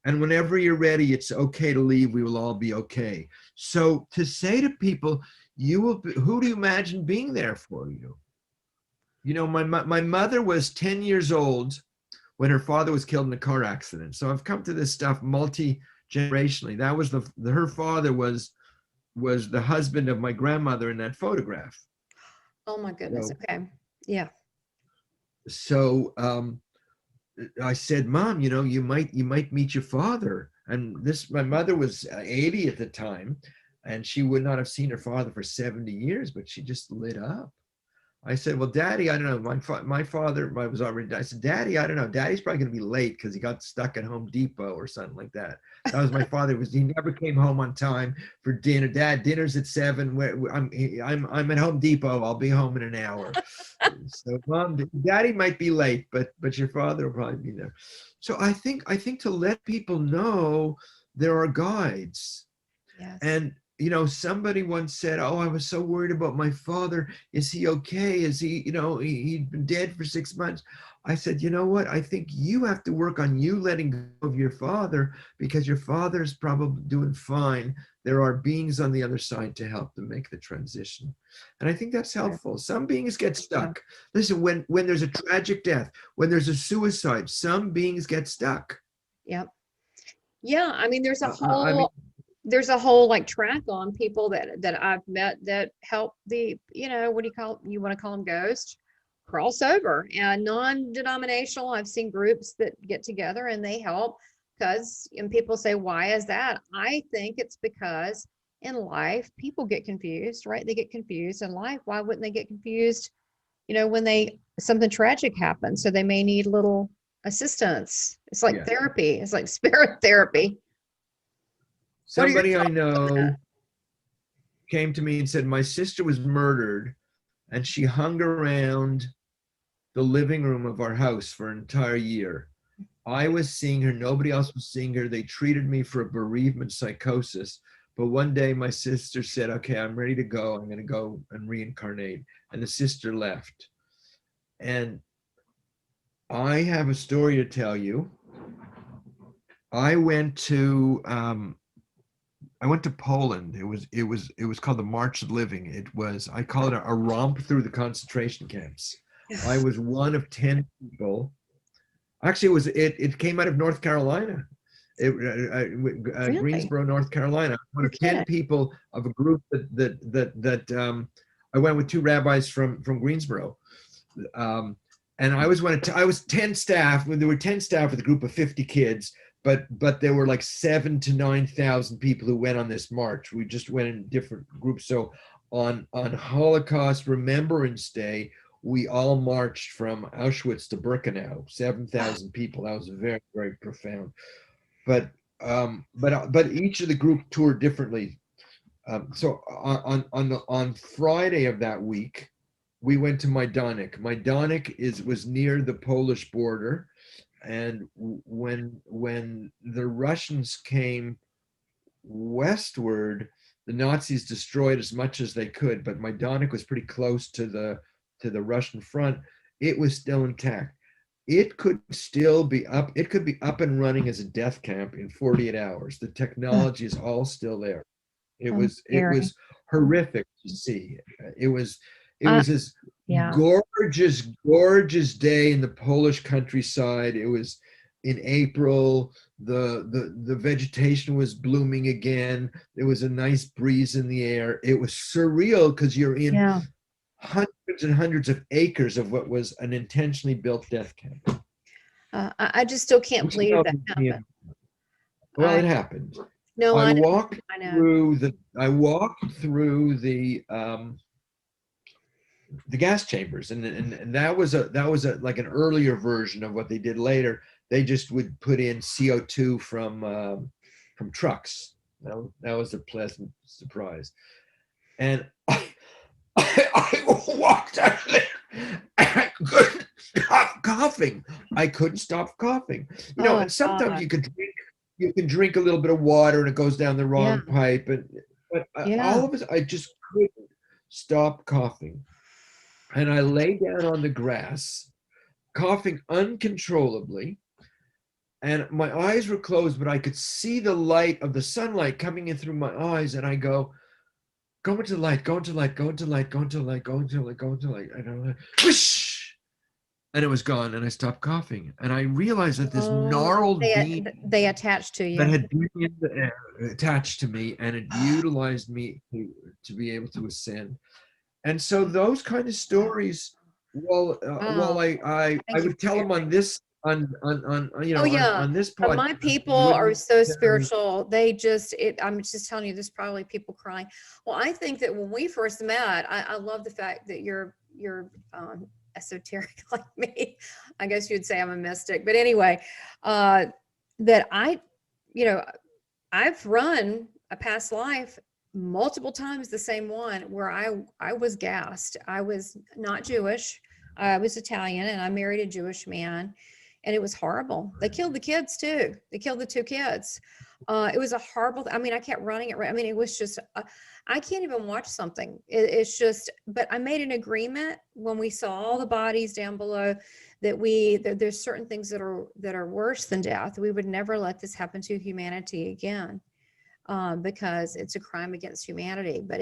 And whenever you're ready, it's okay to leave. We will all be okay. So to say to people, who do you imagine being there for you? My mother was 10 years old when her father was killed in a car accident. So I've come to this stuff multi-generationally. That was her father was the husband of my grandmother in that photograph. Oh my goodness. Okay. Yeah. So I said, Mom, you might meet your father. And my mother was 80 at the time, and she would not have seen her father for 70 years, but she just lit up. I said, well, Daddy, I don't know. My father was already died. I said, Daddy, I don't know. Daddy's probably going to be late because he got stuck at Home Depot or something like that. That was my father. He never came home on time for dinner. Dad, dinner's at 7. I'm at Home Depot. I'll be home in an hour. So, Mom, Daddy might be late, but your father will probably be there. So I think to let people know there are guides. Yes. And somebody once said, oh, I was so worried about my father. Is he okay? Is he, he'd been dead for 6 months. I said, you know what? I think you have to work on you letting go of your father, because your father's probably doing fine. There are beings on the other side to help them make the transition. And I think that's helpful. Some beings get stuck. Listen, when there's a tragic death, when there's a suicide, some beings get stuck. Yep. Yeah. I mean, there's a whole like track on people that I've met that help the, what do you want to call them, ghosts, cross over. And non-denominational, I've seen groups that get together and they help and people say, why is that? I think it's because in life, people get confused, right? They get confused in life. Why wouldn't they get confused, when something tragic happens? So they may need a little assistance. It's like therapy. It's like spirit therapy. Somebody I know came to me and said, my sister was murdered and she hung around the living room of our house for an entire year. I was seeing her. Nobody else was seeing her. They treated me for a bereavement psychosis. But one day my sister said, okay, I'm ready to go. I'm going to go and reincarnate. And the sister left. And I have a story to tell you. I went to Poland. It was called the March of Living. I call it a romp through the concentration camps. I was one of 10 people. Actually, it came out of North Carolina, Really? Greensboro, North Carolina. One of 10 people of a group that I went with 2 rabbis from Greensboro. And I was 10 staff. There were 10 staff with a group of 50 kids. But there were like 7,000 to 9,000 people who went on this march. We just went in different groups. So on Holocaust Remembrance Day, we all marched from Auschwitz to Birkenau. 7,000 people. That was very, very profound. But each of the group toured differently. So on Friday of that week, we went to Majdanek. Majdanek was near the Polish border. And when the Russians came westward, the Nazis destroyed as much as they could, but Majdanek was pretty close to the Russian front. It was still intact. It could still be up. It could be up and running as a death camp in 48 hours. The technology is all still there. It was horrific to see. It was this Yeah. gorgeous day in the Polish countryside. It was in April. The vegetation was blooming again. There was a nice breeze in the air. It was surreal because you're in hundreds and hundreds of acres of what was an intentionally built death camp. I just still can't believe that happened. Well, it happened. No, I know. walked through the gas chambers, and that was a like an earlier version of what they did later. They just would put in CO2 from trucks. That was a pleasant surprise. And I walked out of there. I couldn't stop coughing. And sometimes you can drink a little bit of water and it goes down the wrong pipe. But all of us, I just couldn't stop coughing. And I lay down on the grass, coughing uncontrollably. And my eyes were closed, but I could see the light of the sunlight coming in through my eyes. And I go into light, go into light, go into light, go into light, go into light, go into light. And whoosh! And it was gone, and I stopped coughing. And I realized that this gnarled being they attached to you, that had been in the air, attached to me, and it utilized me to be able to ascend. And so those kind of stories, I would tell them on this on this podcast. But my people are so spiritual. I'm just telling you, there's probably people crying. Well, I think that when we first met, I love the fact that you're esoteric like me. I guess you'd say I'm a mystic, but anyway, that I've run a past life multiple times, the same one where I was gassed. I was not Jewish. I was Italian, and I married a Jewish man. And it was horrible. They killed the kids too. They killed the 2 kids. It was a horrible, I kept running it. It was just, I can't even watch something. It's just, but I made an agreement when we saw all the bodies down below that there's certain things that are worse than death. We would never let this happen to humanity again. Because it's a crime against humanity. But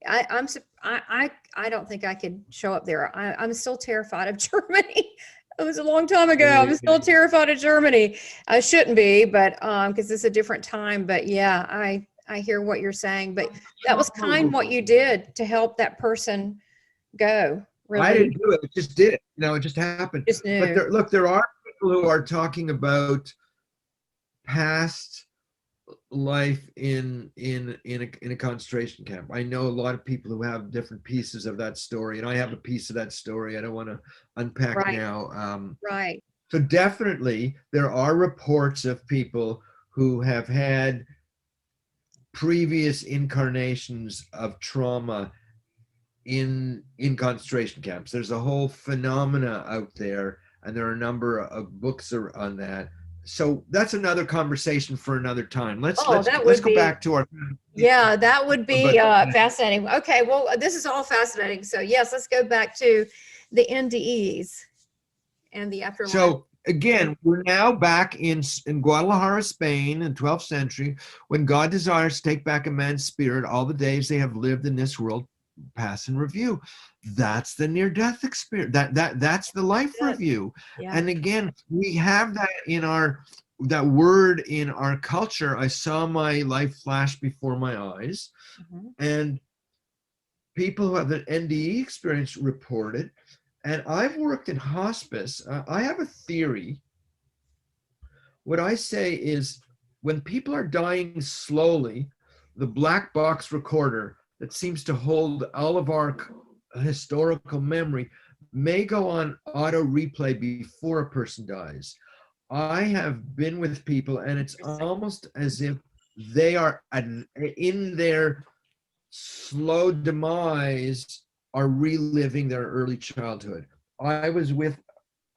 I don't think I could show up there. I'm still terrified of Germany. It was a long time ago. I'm still terrified of Germany. I shouldn't be, but because it's a different time. But yeah, I hear what you're saying. But that was kind what you did to help that person go. Really. I didn't do it. It just did it. It just happened. Just knew. But there are people who are talking about past life in a concentration camp. I know a lot of people who have different pieces of that story, and I have a piece of that story I don't want to unpack now. Right. So definitely there are reports of people who have had previous incarnations of trauma in concentration camps. There's a whole phenomena out there, and there are a number of books on that. So that's another conversation for another time. Let's go back to our. Yeah, that would be fascinating. Okay, well, this is all fascinating. So yes, let's go back to the NDEs and the afterlife. So again, we're now back in Guadalajara, Spain, in the 12th century, when God desires to take back a man's spirit. All the days they have lived in this world pass in review. That's the near-death experience. That's the life review. Yeah. And again, we have that that word in our culture. I saw my life flash before my eyes, and people who have an NDE experience report it. And I've worked in hospice. I have a theory. What I say is, when people are dying slowly, the black box recorder that seems to hold all of our historical memory may go on auto replay before a person dies. I have been with people, and it's almost as if they are in their slow demise are reliving their early childhood. I was with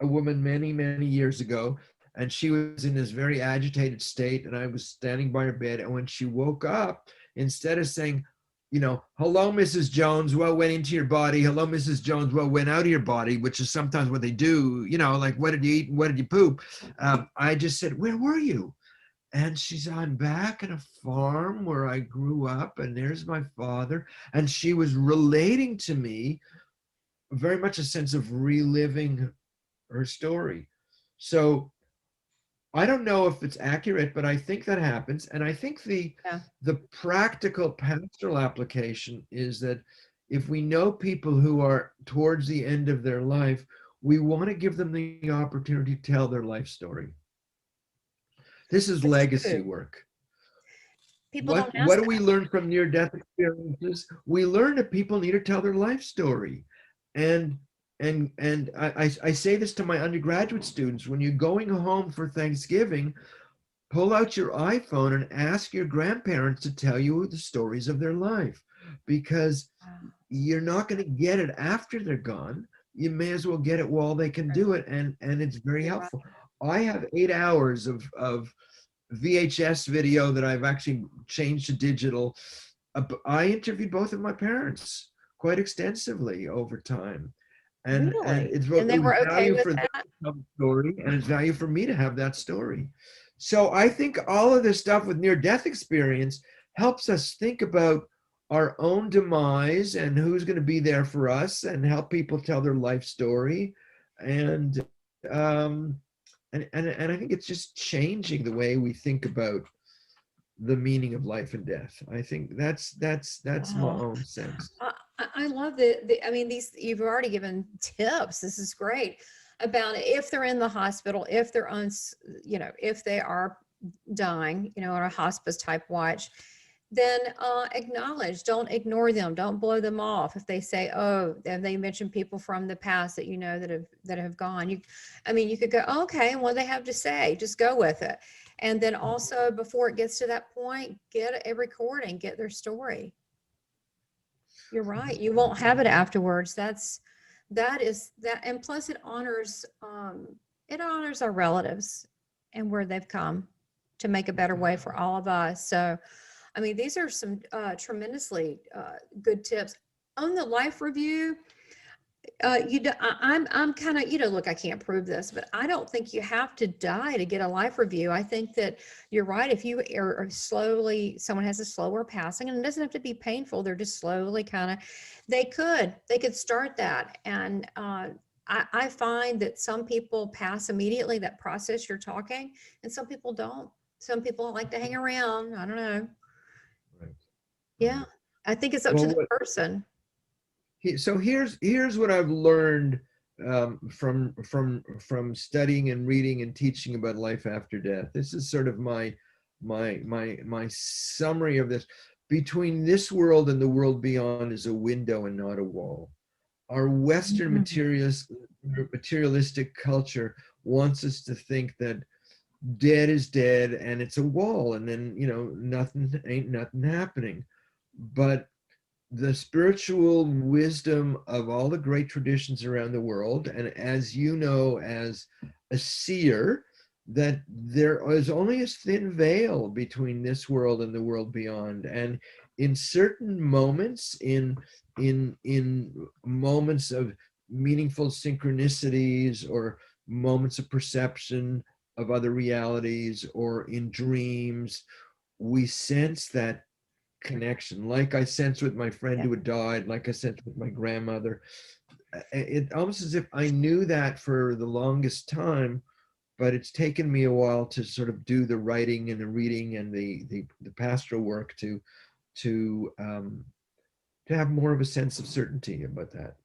a woman many, many years ago, and she was in this very agitated state, and I was standing by her bed. And when she woke up, instead of saying, hello, Mrs. Jones, what went into your body? Hello, Mrs. Jones, what went out of your body? Which is sometimes what they do, like, what did you eat and what did you poop? I just said, where were you? And she said, I'm back at a farm where I grew up, and there's my father. And she was relating to me very much a sense of reliving her story. So I don't know if it's accurate, but I think that happens. And I think the practical pastoral application is that if we know people who are towards the end of their life, we want to give them the opportunity to tell their life story. This is That's legacy true. work. People don't What ask do we that. learn from near-death experiences? We learn that people need to tell their life story. And I say this to my undergraduate students: when you're going home for Thanksgiving, pull out your iPhone and ask your grandparents to tell you the stories of their life, because you're not going to get it after they're gone. You may as well get it while they can do it, and it's very helpful. I have 8 hours of VHS video that I've actually changed to digital. I interviewed both of my parents quite extensively over time. And Really? it And they was were okay value with for them that? to tell the story, and it's value for me to have that story. So I think all of this stuff with near-death experience helps us think about our own demise and who's going to be there for us, and help people tell their life story. And I think it's just changing the way we think about the meaning of life and death. I think that's my Oh, own sense. I love I mean, you've already given tips. This is great about if they're in the hospital, if they're on, if they are dying, on a hospice type watch, then acknowledge, don't ignore them, don't blow them off. If they say, oh, and they mention people from the past that that have gone, you could go, okay, what do they have to say? Just go with it. And then also, before it gets to that point, get a recording, get their story. You're right. You won't have it afterwards. That is that. And plus it honors our relatives and where they've come to make a better way for all of us. So, I mean, these are some tremendously good tips on the life review. I'm kind of, look, I can't prove this, but I don't think you have to die to get a life review. I think that you're right. If you are someone has a slower passing, and it doesn't have to be painful. They're just slowly they could start that. And I find that some people pass immediately, that process you're talking, and some people don't. Some people like to hang around. I don't know. Right. Yeah. I think it's up to Well, the person. so here's what I've learned from studying and reading and teaching about life after death. This is sort of my summary of this. Between this world and the world beyond is a window and not a wall. Our Western materialistic culture wants us to think that dead is dead and it's a wall, and then nothing happening. But the spiritual wisdom of all the great traditions around the world, and as you know, as a seer, that there is only a thin veil between this world and the world beyond. And in certain moments, in moments of meaningful synchronicities, or moments of perception of other realities, or in dreams, we sense that connection, like I sense with my friend who had died, like I sense with my grandmother. It almost as if I knew that for the longest time, but it's taken me a while to sort of do the writing and the reading and the pastoral work to have more of a sense of certainty about that.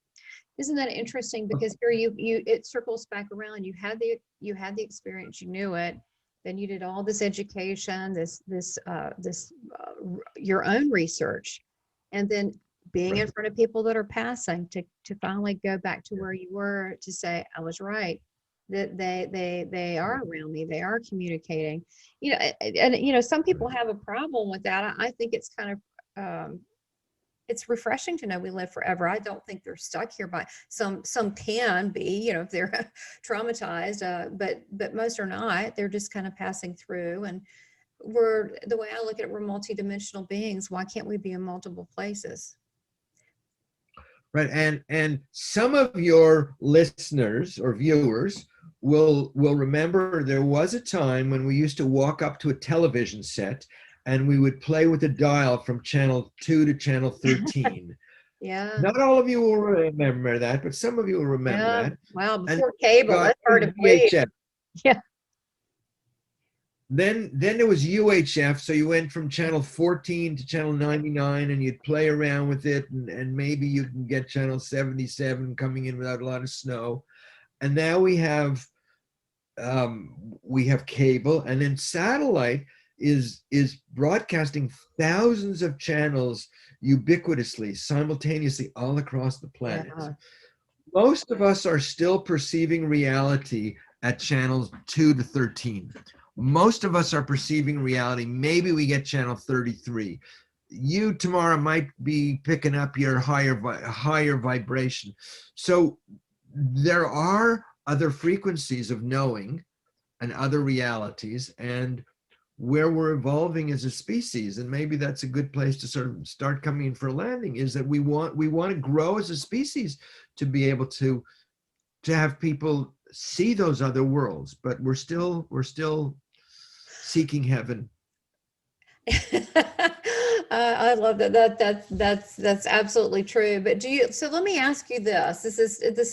Isn't that interesting? Because here it circles back around. You had the experience, you knew it, then you did all this education, your own research, and then being in front of people that are passing to finally go back to where you were, to say, I was right, that they are around me, they are communicating. And some people have a problem with that. I think it's kind of it's refreshing to know we live forever. I don't think they're stuck here by some can be, if they're traumatized, but most are not. They're just kind of passing through. And the way I look at it, we're multidimensional beings. Why can't we be in multiple places? Right. And some of your listeners or viewers will remember there was a time when we used to walk up to a television set and we would play with a dial from channel 2 to channel 13. Yeah. Not all of you will remember that, but some of you will remember Yeah. that. Wow. And Before cable, that's hard to believe. VHF. Yeah. Then there was UHF, so you went from channel 14 to channel 99, and you'd play around with it, and maybe you can get channel 77 coming in without a lot of snow. And now we have cable, and then satellite is broadcasting thousands of channels ubiquitously, simultaneously all across the planet. Yeah. Most of us are still perceiving reality at channels 2 to 13. Most of us are perceiving reality. Maybe we get channel 33. You, Tamara, might be picking up your higher vibration. So there are other frequencies of knowing and other realities, and where we're evolving as a species, and maybe that's a good place to sort of start coming in for a landing, is that we want to grow as a species to be able to have people see those other worlds, but we're still seeking heaven. I love that. That's absolutely true. But so let me ask you this. This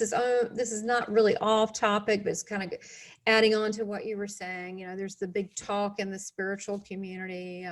is not really off topic, but it's kind of adding on to what you were saying. There's the big talk in the spiritual community,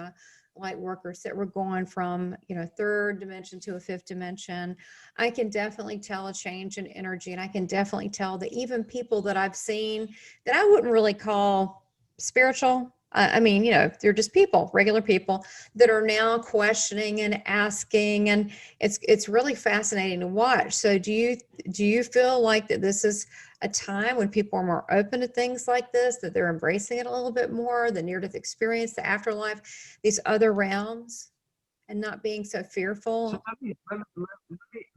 light workers, that we're going from, third dimension to a fifth dimension. I can definitely tell a change in energy, and I can definitely tell that even people that I've seen that I wouldn't really call spiritual, I mean, they're just people, regular people that are now questioning and asking, and it's really fascinating to watch. So do you feel like that this is a time when people are more open to things like this, that they're embracing it a little bit more, the near-death experience, the afterlife, these other realms, and not being so fearful? So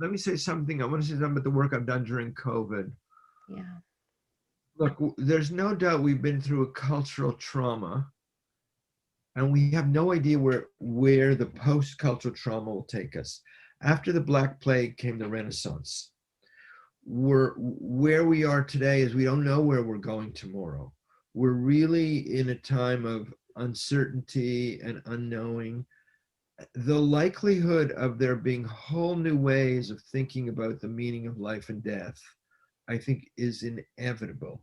let me say something. I want to say something about the work I've done during COVID. Yeah. Look, there's no doubt we've been through a cultural trauma, and we have no idea where the post-cultural trauma will take us. After the Black Plague came the Renaissance. Where we are today is we don't know where we're going tomorrow. We're really in a time of uncertainty and unknowing. The likelihood of there being whole new ways of thinking about the meaning of life and death, I think, is inevitable.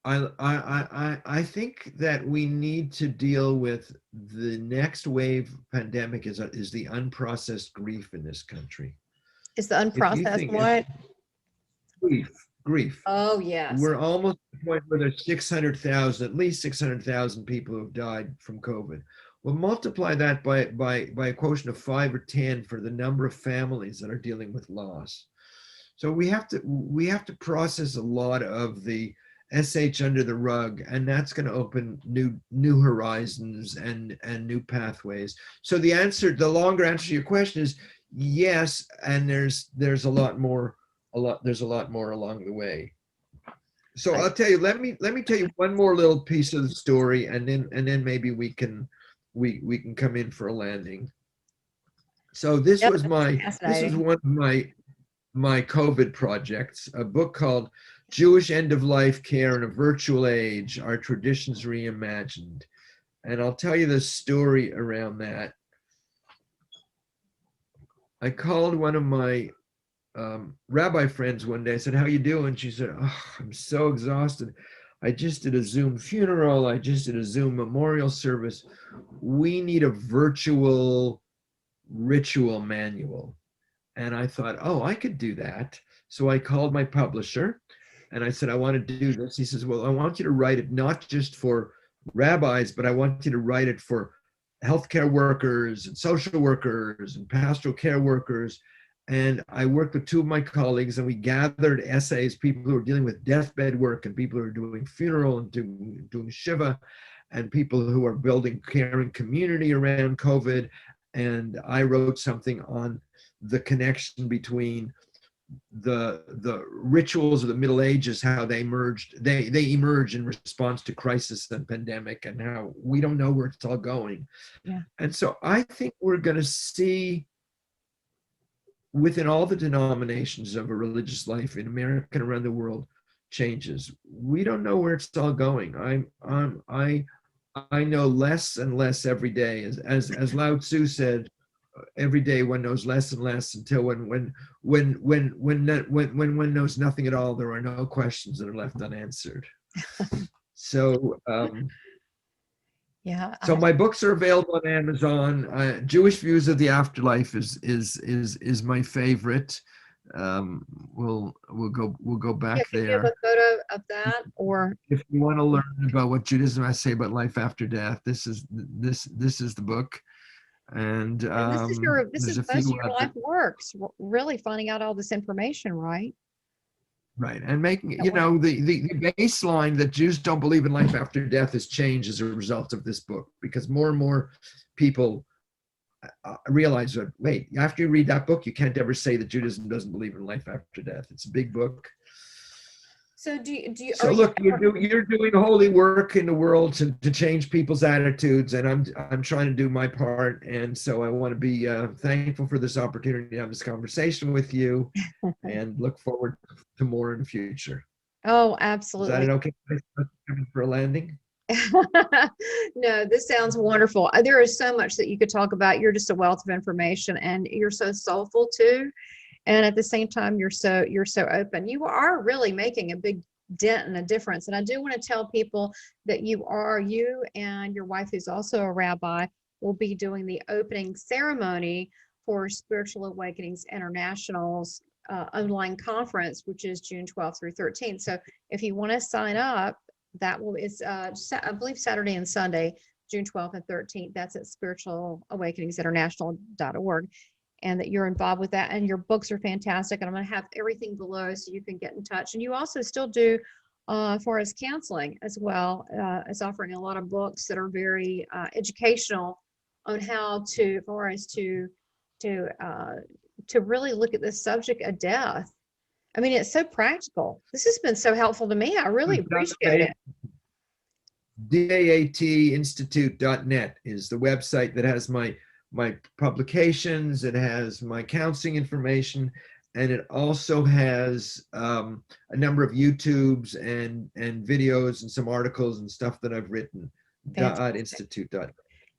I think that we need to deal with the next wave pandemic is the unprocessed grief in this country. Is the unprocessed what? Grief. Oh, yes. We're almost at the point where there's at least 600,000 people who have died from COVID. Well, multiply that by a quotient of 5 or 10 for the number of families that are dealing with loss. So we have to process a lot of the SH under the rug, and that's going to open new horizons and new pathways. So the longer answer to your question is yes, and there's a lot more along the way. So I'll tell you, let me tell you one more little piece of the story, and then maybe we can come in for a landing. So this was one of my COVID projects, a book called Jewish End-of-Life Care in a Virtual Age, Our Traditions Reimagined. And I'll tell you the story around that. I called one of my rabbi friends one day. I said, "How you doing?" She said, "Oh, I'm so exhausted. I just did a Zoom funeral. I just did a Zoom memorial service. We need a virtual ritual manual." And I thought, oh, I could do that. So I called my publisher and I said, I want to do this. He says, well, I want you to write it not just for rabbis, but I want you to write it for healthcare workers and social workers and pastoral care workers. And I worked with two of my colleagues, and we gathered essays, people who are dealing with deathbed work and people who are doing funeral and doing Shiva, and people who are building caring community around COVID. and I wrote something on the connection between the rituals of the Middle Ages, how they emerge in response to crisis and pandemic, and how we don't know where it's all going. Yeah. And so I think we're going to see within all the denominations of a religious life in America and around the world changes. We don't know where it's all going. I know less and less every day. As Lao Tzu said, every day one knows less and less until when one knows nothing at all, there are no questions that are left unanswered. So Yeah. so my books are available on Amazon. Jewish Views of the Afterlife is my favorite. We'll go back Can you have there. a photo of that, or If you want to learn about what Judaism has to say about life after death, this is the book. And this there's is a most of few your other, life works, really finding out all this information, right? right, and making That way. the baseline that Jews don't believe in life after death has changed as a result of this book, because more and more people realize that, wait, after you read that book, you can't ever say that Judaism doesn't believe in life after death. It's a big book. So do you So look, you're doing holy work in the world to change people's attitudes, and I'm trying to do my part. And so I want to be thankful for this opportunity to have this conversation with you, and look forward to more in the future. Oh, Is that absolutely. an okay place for a landing? No, this sounds wonderful. There is so much that you could talk about. You're just a wealth of information, and you're so soulful too. And at the same time, you're so open. You are really making a big dent and a difference. And I do want to tell people that you and your wife, who's also a rabbi, will be doing the opening ceremony for Spiritual Awakenings International's online conference, which is June 12th through 13th. So if you want to sign up, it's I believe Saturday and Sunday, June 12th and 13th. That's at spiritualawakeningsinternational.org. And that you're involved with that. And your books are fantastic. And I'm going to have everything below so you can get in touch. And you also still do, for us, counseling as well, as offering a lot of books that are very educational on how to, for us to really look at this subject of death. I mean, it's so practical. This has been so helpful to me. I really appreciate it. DAATinstitute.net is the website that has my publications. It has my counseling information, and it also has a number of YouTubes and videos and some articles and stuff that I've written. Institute.net.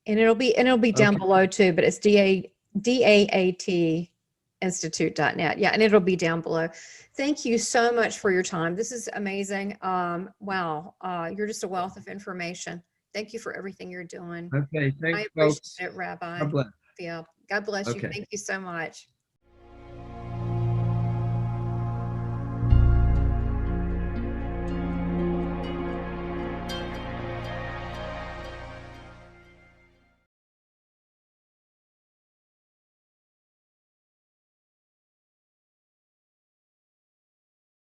And it'll be down below too, but it's DAATinstitute.net. Yeah, and it'll be down below. Thank you so much for your time. This is amazing. Wow, you're just a wealth of information. Thank you for everything you're doing. Okay, thanks, I folks. appreciate it, Rabbi. God bless. Yeah, God bless you. Okay. Thank you so much.